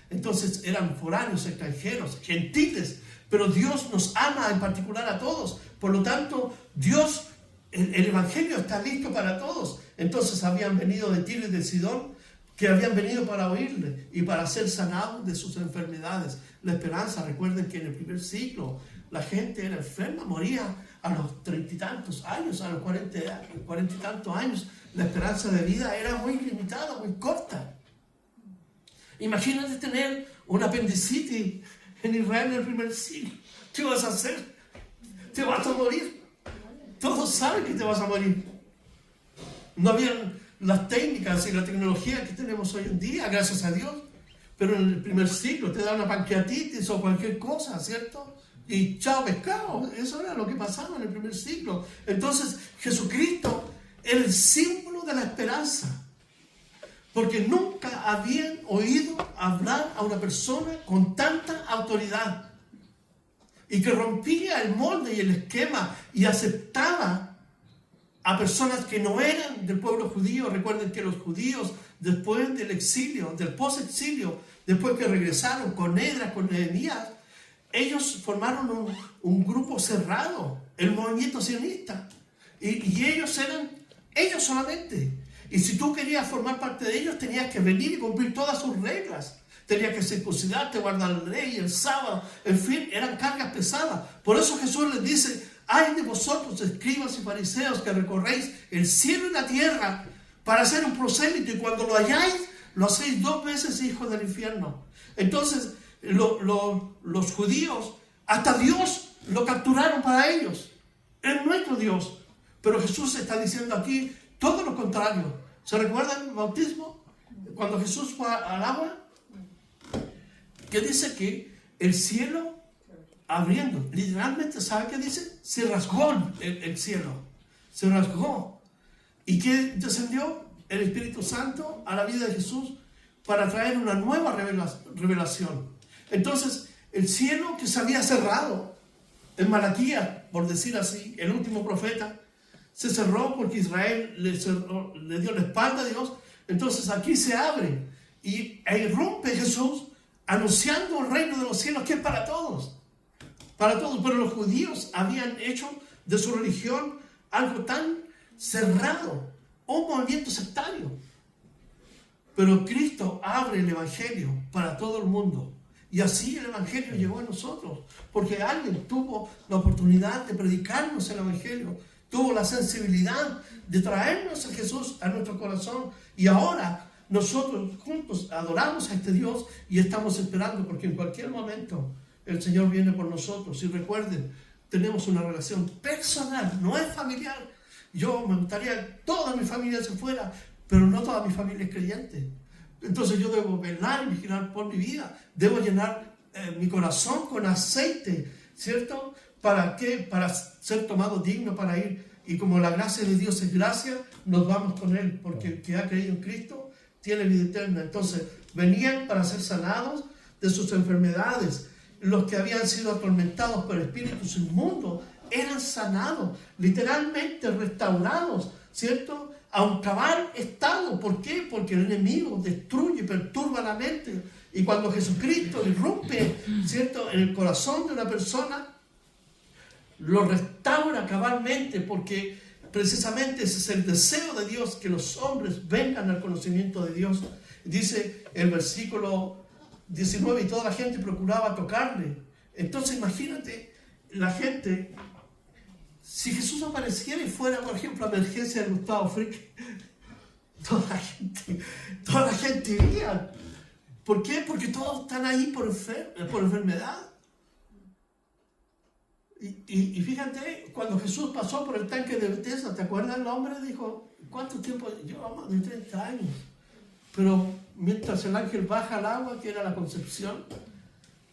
Entonces eran foráneos, extranjeros, gentiles, pero Dios nos ama en particular a todos. Por lo tanto, Dios, el Evangelio está listo para todos. Entonces habían venido de Tiro y de Sidón, que habían venido para oírle y para ser sanados de sus enfermedades. La esperanza, recuerden que en el primer siglo la gente era enferma, moría a los 30 y tantos años, a los 40 y tantos años. La esperanza de vida era muy limitada, muy corta. Imagínate tener un apendicitis en Israel en el primer siglo. ¿Qué vas a hacer? Te vas a morir. Todos saben que te vas a morir. No habían las técnicas y la tecnología que tenemos hoy en día, gracias a Dios. Pero en el primer siglo te da una pancreatitis o cualquier cosa, ¿cierto? Y chao pescado. Eso era lo que pasaba en el primer siglo. Entonces Jesucristo era el símbolo de la esperanza. Porque nunca habían oído hablar a una persona con tanta autoridad y que rompía el molde y el esquema y aceptaba a personas que no eran del pueblo judío. Recuerden que los judíos, después del exilio, del post-exilio, después que regresaron con Esdras, con Nehemías, ellos formaron un grupo cerrado, el movimiento sionista, y ellos eran ellos solamente. Y si tú querías formar parte de ellos, tenías que venir y cumplir todas sus reglas. Tenías que circuncidarte, guardar la ley, el sábado, en fin, eran cargas pesadas. Por eso Jesús les dice: ay de vosotros, escribas y fariseos, que recorréis el cielo y la tierra para hacer un prosélito, y cuando lo halláis, lo hacéis 2 veces hijos del infierno. Entonces, los judíos, hasta Dios lo capturaron para ellos. Es nuestro Dios. Pero Jesús está diciendo aquí todo lo contrario. ¿Se recuerdan el bautismo? Cuando Jesús fue al agua, que dice que el cielo abriendo, literalmente, ¿sabe qué dice? Se rasgó el cielo, se rasgó. ¿Y qué descendió? El Espíritu Santo a la vida de Jesús para traer una nueva revelación. Entonces, el cielo que se había cerrado en Malaquías, por decir así, el último profeta, se cerró porque Israel le dio la espalda a Dios. Entonces aquí se abre y irrumpe Jesús anunciando el reino de los cielos, que es para todos. Para todos. Pero los judíos habían hecho de su religión algo tan cerrado, un movimiento sectario. Pero Cristo abre el Evangelio para todo el mundo. Y así el Evangelio llegó a nosotros, porque alguien tuvo la oportunidad de predicarnos el Evangelio, tuvo la sensibilidad de traernos a Jesús a nuestro corazón. Y ahora nosotros juntos adoramos a este Dios y estamos esperando, porque en cualquier momento el Señor viene por nosotros. Y recuerden, tenemos una relación personal, no es familiar. Yo me gustaría que toda mi familia se fuera, pero no toda mi familia es creyente. Entonces yo debo velar y vigilar por mi vida. Debo llenar mi corazón con aceite, ¿cierto? ¿Para qué? Para ser tomado digno para ir. Y como la gracia de Dios es gracia, nos vamos con Él, porque el que ha creído en Cristo tiene vida eterna. Entonces venían para ser sanados de sus enfermedades. Los que habían sido atormentados por espíritus inmundos eran sanados, literalmente restaurados, ¿cierto? A un cabal estado. ¿Por qué? Porque el enemigo destruye, perturba la mente. Y cuando Jesucristo irrumpe, ¿cierto?, en el corazón de una persona, lo restaura cabalmente, porque precisamente ese es el deseo de Dios, que los hombres vengan al conocimiento de Dios. Dice el versículo 19, y toda la gente procuraba tocarle. Entonces imagínate la gente. Si Jesús apareciera y fuera, por ejemplo, a emergencia de Gustavo Frick, toda la gente iría. ¿Por qué? Porque todos están ahí por enfermedad. Y fíjate, cuando Jesús pasó por el tanque de Bethesda, ¿te acuerdas? El hombre dijo, ¿cuánto tiempo? Llevamos de 30 años. Pero mientras el ángel baja al agua, que era la concepción,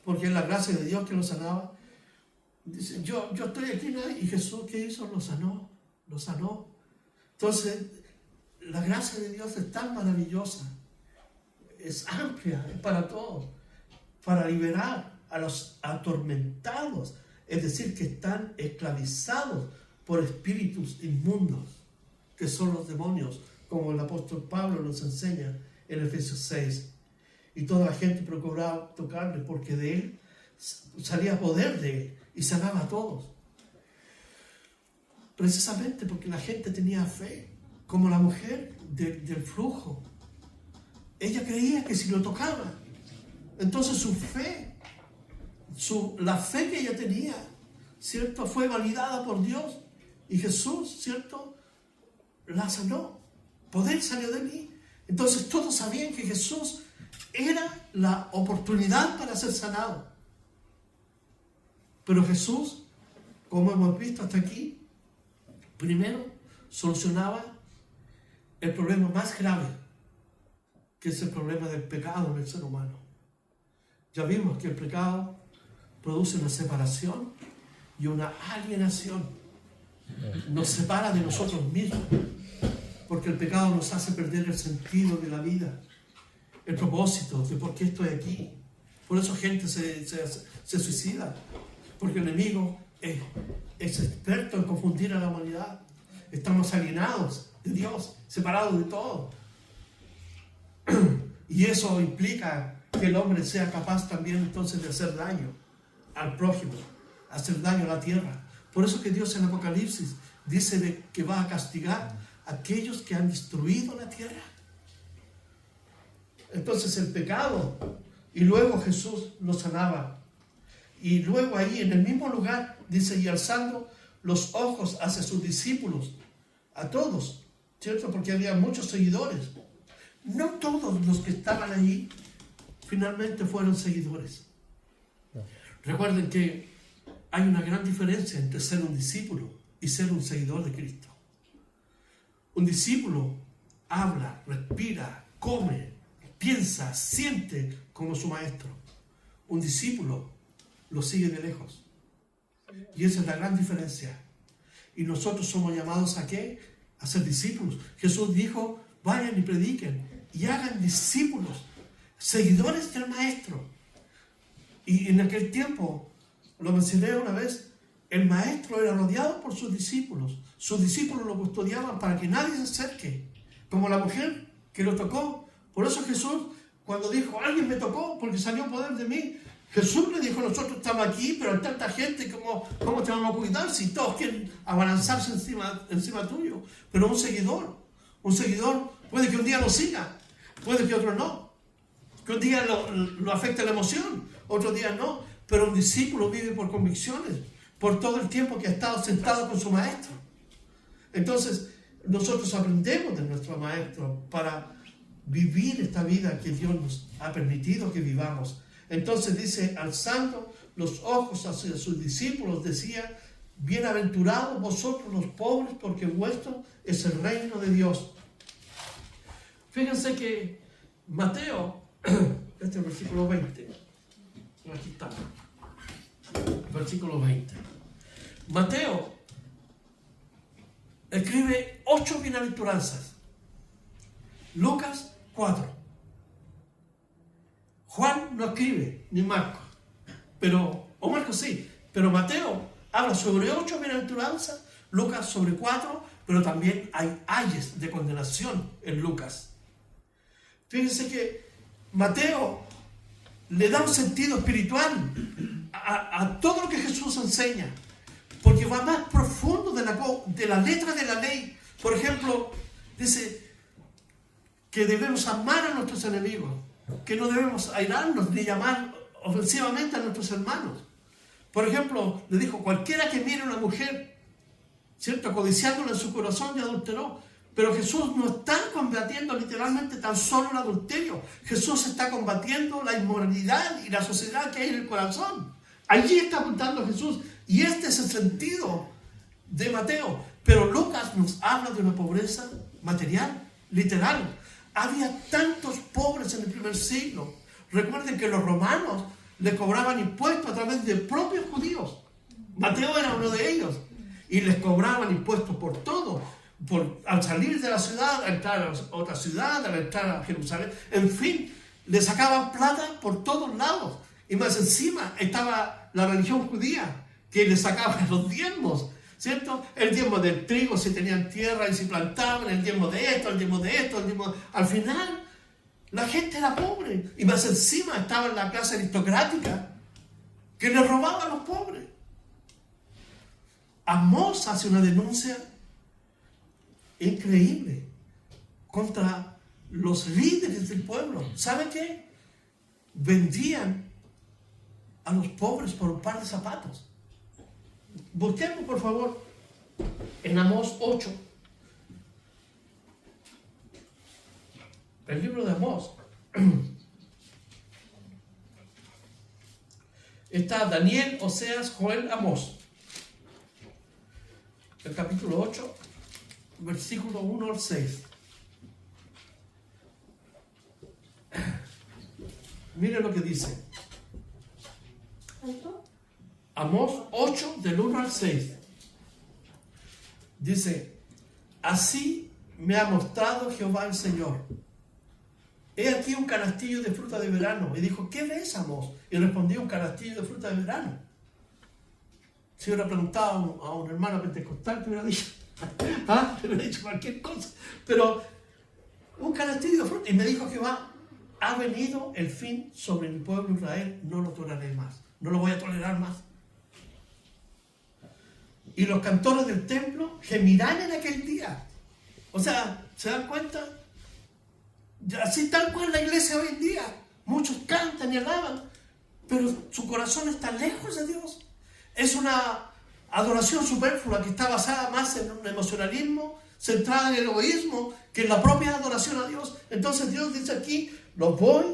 porque es la gracia de Dios que lo sanaba, dice, yo estoy aquí, ¿no? Y Jesús, ¿qué hizo? Lo sanó. Entonces, la gracia de Dios es tan maravillosa, es amplia, es para todos, para liberar a los atormentados, es decir, que están esclavizados por espíritus inmundos, que son los demonios, como el apóstol Pablo nos enseña en Efesios 6. Y toda la gente procuraba tocarle porque de él salía poder de él y sanaba a todos. Precisamente porque la gente tenía fe, como la mujer del flujo. Ella creía que si lo tocaba, entonces su fe, la fe que ella tenía, ¿cierto?, fue validada por Dios. Y Jesús, ¿cierto?, la sanó. Poder salió de mí. Entonces todos sabían que Jesús era la oportunidad para ser sanado. Pero Jesús, como hemos visto hasta aquí, primero solucionaba el problema más grave, que es el problema del pecado en el ser humano. Ya vimos que el pecado produce una separación y una alienación. Nos separa de nosotros mismos, porque el pecado nos hace perder el sentido de la vida, el propósito de por qué estoy aquí. Por eso gente se suicida, porque el enemigo es experto en confundir a la humanidad. Estamos alienados de Dios, separados de todo. Y eso implica que el hombre sea capaz también entonces de hacer daño al prójimo, hacer daño a la tierra. Por eso que Dios en Apocalipsis dice que va a castigar a aquellos que han destruido la tierra. Entonces el pecado, y luego Jesús lo sanaba. Y luego ahí en el mismo lugar dice, y alzando los ojos hacia sus discípulos, a todos, ¿cierto? Porque había muchos seguidores. No todos los que estaban allí finalmente fueron seguidores. Recuerden que hay una gran diferencia entre ser un discípulo y ser un seguidor de Cristo. Un discípulo habla, respira, come, piensa, siente como su maestro. Un discípulo lo sigue de lejos. Y esa es la gran diferencia. Y nosotros somos llamados ¿a qué? A ser discípulos. Jesús dijo, vayan y prediquen y hagan discípulos, seguidores del maestro. Y en aquel tiempo, lo mencioné una vez, el maestro era rodeado por sus discípulos. Sus discípulos lo custodiaban para que nadie se acerque, como la mujer que lo tocó. Por eso Jesús, cuando dijo, alguien me tocó porque salió poder de mí, Jesús le dijo, nosotros estamos aquí, pero hay tanta gente, ¿cómo te vamos a cuidar si todos quieren abalanzarse encima tuyo? Pero un seguidor puede que un día lo siga, puede que otro no, que un día lo afecte la emoción, otro día no, pero un discípulo vive por convicciones, por todo el tiempo que ha estado sentado con su maestro. Entonces, nosotros aprendemos de nuestro maestro para vivir esta vida que Dios nos ha permitido que vivamos. Entonces dice, alzando los ojos hacia sus discípulos, decía, bienaventurados vosotros los pobres, porque vuestro es el reino de Dios. Fíjense que Mateo, este es el versículo 20, aquí está, versículo 20. Mateo escribe 8 bienaventuranzas, Lucas 4. Juan no escribe, ni Marcos, o Marcos sí, pero Mateo habla sobre 8 bienaventuranzas, Lucas sobre 4, pero también hay ayes de condenación en Lucas. Fíjense que Mateo le da un sentido espiritual a todo lo que Jesús enseña, porque va más profundo de la letra de la ley. Por ejemplo, dice que debemos amar a nuestros enemigos, que no debemos airarnos ni llamar ofensivamente a nuestros hermanos. Por ejemplo, le dijo, cualquiera que mire a una mujer, ¿cierto?, codiciándola en su corazón, ya adulteró. Pero Jesús no está combatiendo literalmente tan solo el adulterio. Jesús está combatiendo la inmoralidad y la sociedad que hay en el corazón. Allí está apuntando Jesús. Y este es el sentido de Mateo. Pero Lucas nos habla de una pobreza material, literal. Había tantos pobres en el primer siglo. Recuerden que los romanos le cobraban impuestos a través de propios judíos. Mateo era uno de ellos. Y les cobraban impuestos por todo. Al salir de la ciudad, al entrar a otra ciudad, al entrar a Jerusalén. En fin, le sacaban plata por todos lados. Y más encima estaba la religión judía, que le sacaba los diezmos, ¿cierto? El diezmo del trigo si tenían tierra y si plantaban, el diezmo de esto, el diezmo de esto, el diezmo... Al final, la gente era pobre. Y más encima estaba la clase aristocrática, que le robaba a los pobres. Amós hace una denuncia increíble contra los líderes del pueblo. ¿Sabe qué? Vendían a los pobres por un par de zapatos. Busquemos, por favor, en Amós 8. El libro de Amós. Está Daniel, Oseas, Joel, Amós. El capítulo 8, versículo 1 al 6. Mire lo que dice. Amós 8, del 1 al 6. Dice: así me ha mostrado Jehová el Señor. He aquí un canastillo de fruta de verano. Y dijo: ¿qué ves, Amós? Y respondió: un canastillo de fruta de verano. Si hubiera preguntado a un hermano pentecostal, te hubiera dicho, te hubiera dicho cualquier cosa. Pero un canastillo de fruta. Y me dijo Jehová: ha venido el fin sobre mi pueblo Israel, no lo toleraré más. No lo voy a tolerar más. Y los cantores del templo gemirán en aquel día. O sea, ¿se dan cuenta? Así tal cual la iglesia hoy en día. Muchos cantan y alaban, pero su corazón está lejos de Dios. Es una adoración superflua que está basada más en un emocionalismo, centrada en el egoísmo, que en la propia adoración a Dios. Entonces Dios dice aquí: los voy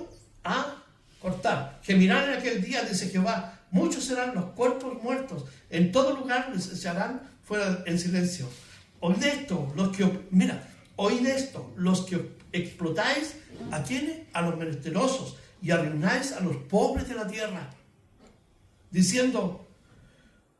a cortar. Gemirán en aquel día, dice Jehová. Muchos serán los cuerpos muertos. En todo lugar se harán fuera en silencio. Oíd esto, oíd esto, los que explotáis, ¿a quiénes? A los menesterosos, y arruináis a los pobres de la tierra, diciendo: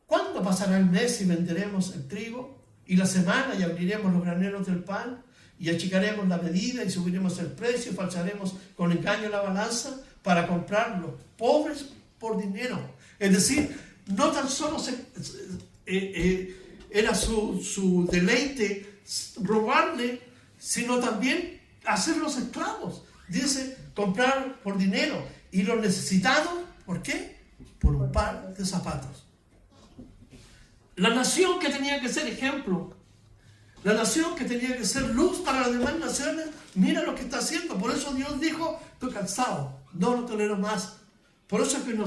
¿cuándo pasará el mes y venderemos el trigo? Y la semana y abriremos los graneros del pan, y achicaremos la medida y subiremos el precio, y falsaremos con engaño la balanza para comprar los pobres por dinero. Es decir, no tan solo era su deleite robarle, sino también hacerlos esclavos. Dice: comprar por dinero. Y los necesitados, ¿por qué? Por un par de zapatos. La nación que tenía que ser ejemplo, la nación que tenía que ser luz para las demás naciones, mira lo que está haciendo. Por eso Dios dijo: estoy cansado, no lo tolero más. Por eso es que en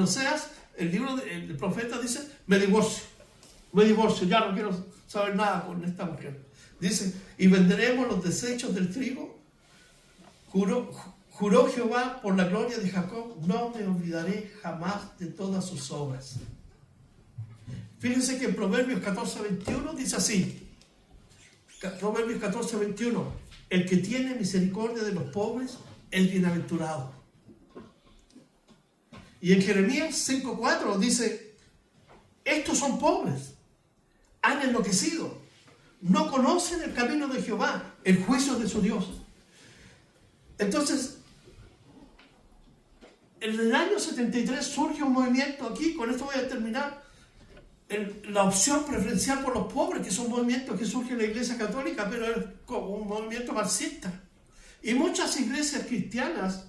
Oseas, el libro del profeta dice: me divorcio, ya no quiero saber nada con esta mujer. Dice: y venderemos los desechos del trigo. Juró Jehová por la gloria de Jacob: no me olvidaré jamás de todas sus obras. Fíjense que en Proverbios 14:21 dice así. Proverbios 14:21: el que tiene misericordia de los pobres es bienaventurado. Y en Jeremías 5:4 dice: estos son pobres, han enloquecido, no conocen el camino de Jehová, el juicio de su Dios. Entonces, en el año 73 surge un movimiento aquí, con esto voy a terminar, la opción preferencial por los pobres, que es un movimiento que surge en la Iglesia Católica, pero es como un movimiento marxista. Y muchas iglesias cristianas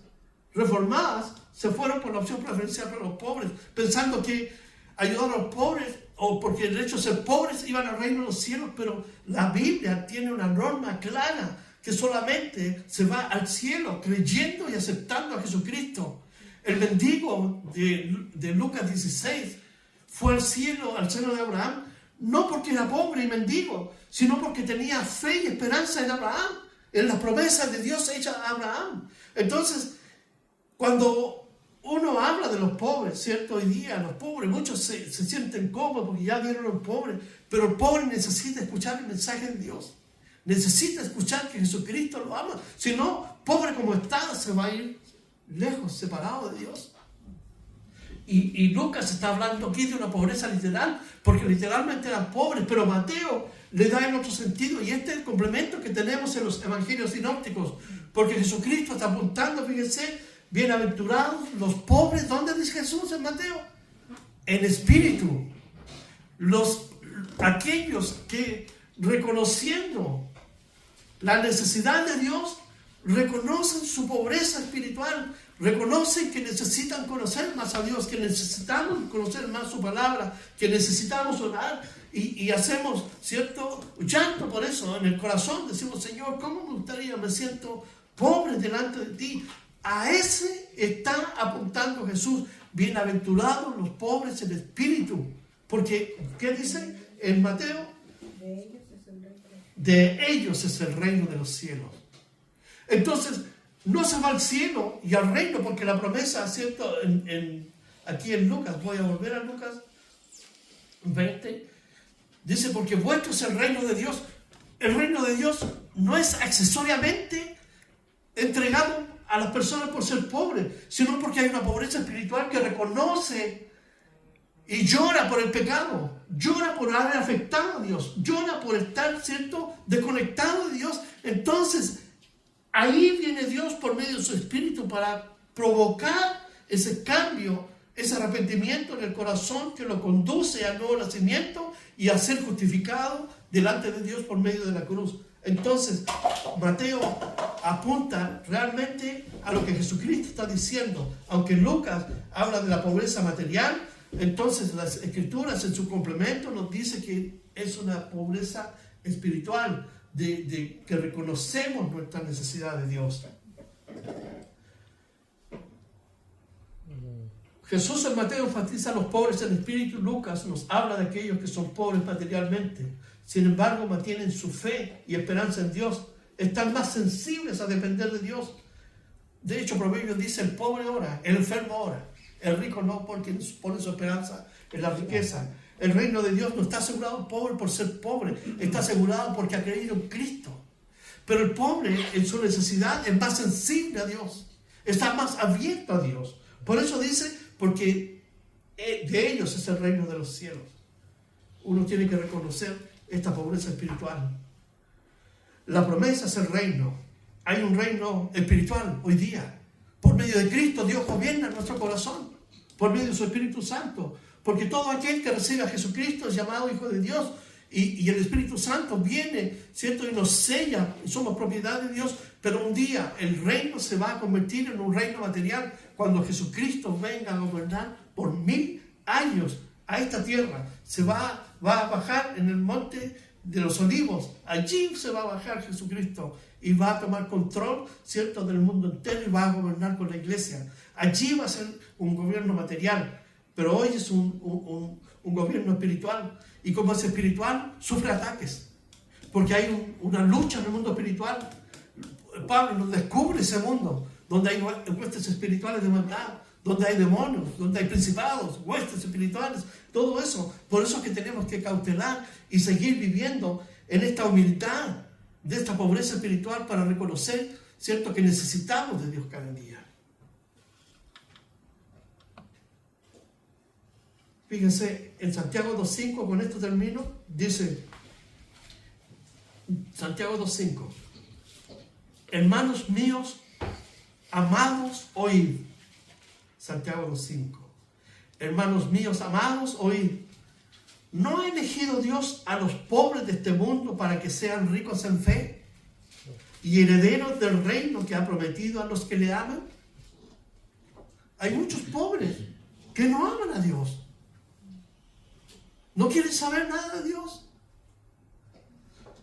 reformadas se fueron por la opción preferencial para los pobres, pensando que ayudar a los pobres, o porque el hecho de ser pobres iban al reino de los cielos. Pero la Biblia tiene una norma clara, que solamente se va al cielo creyendo y aceptando a Jesucristo. El mendigo de Lucas 16 fue al cielo, al seno de Abraham, no porque era pobre y mendigo, sino porque tenía fe y esperanza en Abraham, en las promesas de Dios hechas a Abraham. Entonces, cuando uno habla de los pobres, ¿cierto? Hoy día los pobres, muchos se sienten cómodos porque ya vieron a los pobres, pero el pobre necesita escuchar el mensaje de Dios. Necesita escuchar que Jesucristo lo ama. Si no, pobre como está, se va a ir lejos, separado de Dios. Y Lucas está hablando aquí de una pobreza literal, porque literalmente eran pobres, pero Mateo le da en otro sentido, y este es el complemento que tenemos en los evangelios sinópticos, porque Jesucristo está apuntando, fíjense, bienaventurados los pobres. ¿Dónde dice Jesús en Mateo? En espíritu. Aquellos que, reconociendo la necesidad de Dios, reconocen su pobreza espiritual, reconocen que necesitan conocer más a Dios, que necesitamos conocer más su palabra, que necesitamos orar y hacemos, ¿cierto?, llanto por eso en el corazón. Decimos, Señor, ¿cómo me gustaría? Me siento pobre delante de ti. A ese está apuntando Jesús. Bienaventurados los pobres en espíritu. Porque, ¿qué dice en Mateo? De ellos es el reino de los cielos. Entonces, no se va al cielo y al reino, porque la promesa, ¿cierto? Aquí en Lucas, voy a volver a Lucas 20, dice, porque vuestro es el reino de Dios. El reino de Dios no es accesoriamente entregado a las personas por ser pobres, sino porque hay una pobreza espiritual que reconoce y llora por el pecado, llora por haber afectado a Dios, llora por estar, ¿cierto?, desconectado de Dios. Entonces, ahí viene Dios por medio de su Espíritu para provocar ese cambio, ese arrepentimiento en el corazón que lo conduce al nuevo nacimiento y a ser justificado delante de Dios por medio de la cruz. Entonces, Mateo apunta realmente a lo que Jesucristo está diciendo. Aunque Lucas habla de la pobreza material, entonces las Escrituras en su complemento nos dice que es una pobreza espiritual, de que reconocemos nuestra necesidad de Dios. Jesús en Mateo enfatiza a los pobres en espíritu. Lucas nos habla de aquellos que son pobres materialmente. Sin embargo, mantienen su fe y esperanza en Dios. Están más sensibles a depender de Dios. De hecho, Proverbios dice, el pobre ora, el enfermo ora. El rico no, porque pone su esperanza en la riqueza. El reino de Dios no está asegurado al pobre por ser pobre, está asegurado porque ha creído en Cristo. Pero el pobre en su necesidad es más sensible a Dios, está más abierto a Dios. Por eso dice, porque de ellos es el reino de los cielos. Uno tiene que reconocer esta pobreza espiritual. La promesa es el reino. Hay un reino espiritual hoy día. Por medio de Cristo Dios gobierna nuestro corazón, por medio de su Espíritu Santo. Porque todo aquel que recibe a Jesucristo es llamado Hijo de Dios. Y el Espíritu Santo viene, ¿cierto?, y nos sella, y somos propiedad de Dios. Pero un día el reino se va a convertir en un reino material cuando Jesucristo venga a gobernar por 1000 años a esta tierra. Se va a bajar en el monte de los olivos. Allí se va a bajar Jesucristo y va a tomar control, ¿cierto?, del mundo entero, y va a gobernar con la iglesia. Allí va a ser un gobierno material. Pero hoy es un gobierno espiritual. Y como es espiritual, sufre ataques. Porque hay una lucha en el mundo espiritual. Pablo nos descubre ese mundo, donde hay huestes espirituales de maldad, donde hay demonios, donde hay principados, huestes espirituales, todo eso. Por eso es que tenemos que cautelar y seguir viviendo en esta humildad, de esta pobreza espiritual, para reconocer, ¿cierto?, que necesitamos de Dios cada día. Fíjense, en Santiago 2.5, con esto termino, dice, Santiago 2.5, hermanos míos, amados, oíd. Santiago 2.5, hermanos míos, amados, oíd. ¿No ha elegido Dios a los pobres de este mundo para que sean ricos en fe y herederos del reino que ha prometido a los que le aman? Hay muchos pobres que no aman a Dios. No quieren saber nada de Dios.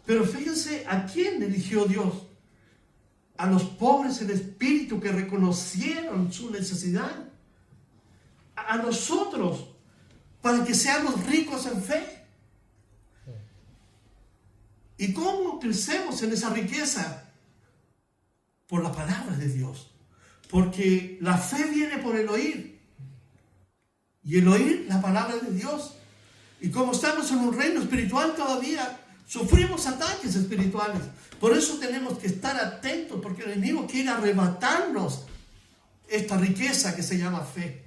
Pero fíjense a quién eligió Dios. A los pobres en espíritu que reconocieron su necesidad. A nosotros, para que seamos ricos en fe. ¿Y cómo crecemos en esa riqueza? Por la palabra de Dios. Porque la fe viene por el oír. Y el oír la palabra de Dios. Y como estamos en un reino espiritual todavía, sufrimos ataques espirituales. Por eso tenemos que estar atentos, porque el enemigo quiere arrebatarnos esta riqueza que se llama fe.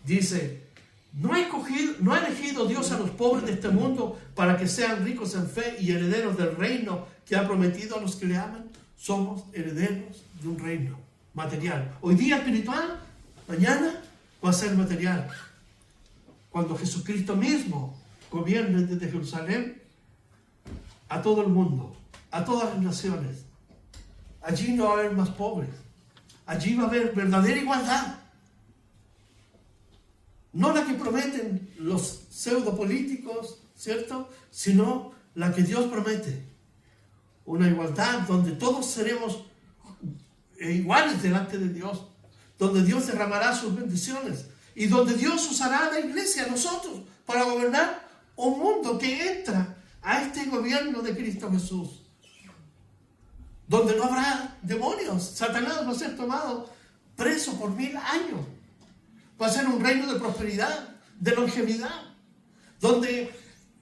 Dice, ¿no ha elegido Dios a los pobres de este mundo para que sean ricos en fe y herederos del reino que ha prometido a los que le aman? Somos herederos de un reino material. Hoy día espiritual, mañana va a ser material. Cuando Jesucristo mismo gobierne desde Jerusalén a todo el mundo, a todas las naciones. Allí no va a haber más pobres. Allí va a haber verdadera igualdad. No la que prometen los pseudopolíticos, ¿cierto? Sino la que Dios promete. Una igualdad donde todos seremos iguales delante de Dios. Donde Dios derramará sus bendiciones. Y donde Dios usará a la iglesia, a nosotros, para gobernar un mundo que entra a este gobierno de Cristo Jesús. Donde no habrá demonios. Satanás va a ser tomado preso por 1000 años. Va a ser un reino de prosperidad, de longevidad. Donde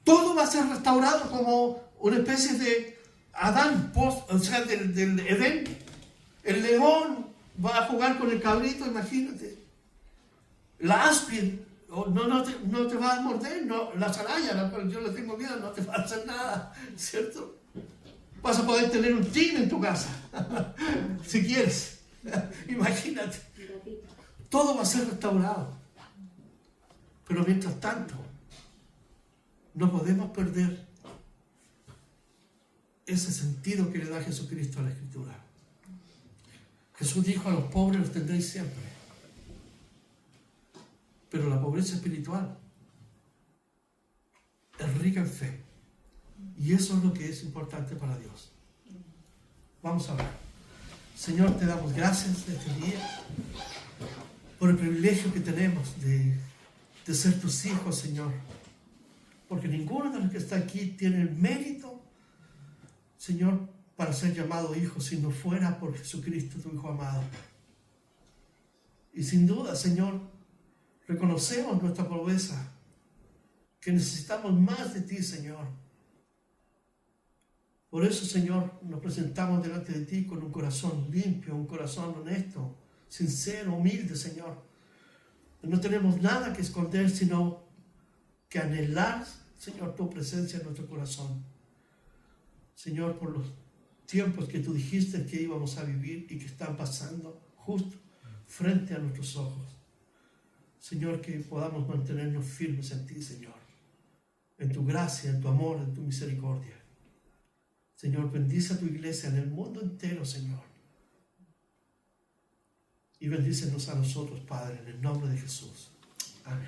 todo va a ser restaurado como una especie de Adán, o sea, del Edén. El león va a jugar con el cabrito, imagínate. La áspid no te va a morder, no, las arañas, a las cuales yo le tengo miedo, no te va a hacer nada, ¿cierto? Vas a poder tener un tigre en tu casa, si quieres. Imagínate. Todo va a ser restaurado. Pero mientras tanto, no podemos perder ese sentido que le da Jesucristo a la Escritura. Jesús dijo: a los pobres los tendréis siempre. Pero la pobreza espiritual es rica en fe. Y eso es lo que es importante para Dios. Vamos a ver. Señor, te damos gracias de este día por el privilegio que tenemos de ser tus hijos, Señor. Porque ninguno de los que está aquí tiene el mérito, Señor, para ser llamado hijo, si no fuera por Jesucristo, tu Hijo amado. Y sin duda, Señor, reconocemos nuestra pobreza, que necesitamos más de ti, Señor. Por eso, Señor, nos presentamos delante de ti con un corazón limpio, un corazón honesto, sincero, humilde, Señor. No tenemos nada que esconder, sino que anhelar, Señor, tu presencia en nuestro corazón. Señor, por los tiempos que tú dijiste que íbamos a vivir y que están pasando justo frente a nuestros ojos. Señor, que podamos mantenernos firmes en ti, Señor, en tu gracia, en tu amor, en tu misericordia. Señor, bendice a tu iglesia en el mundo entero, Señor. Y bendícenos a nosotros, Padre, en el nombre de Jesús. Amén.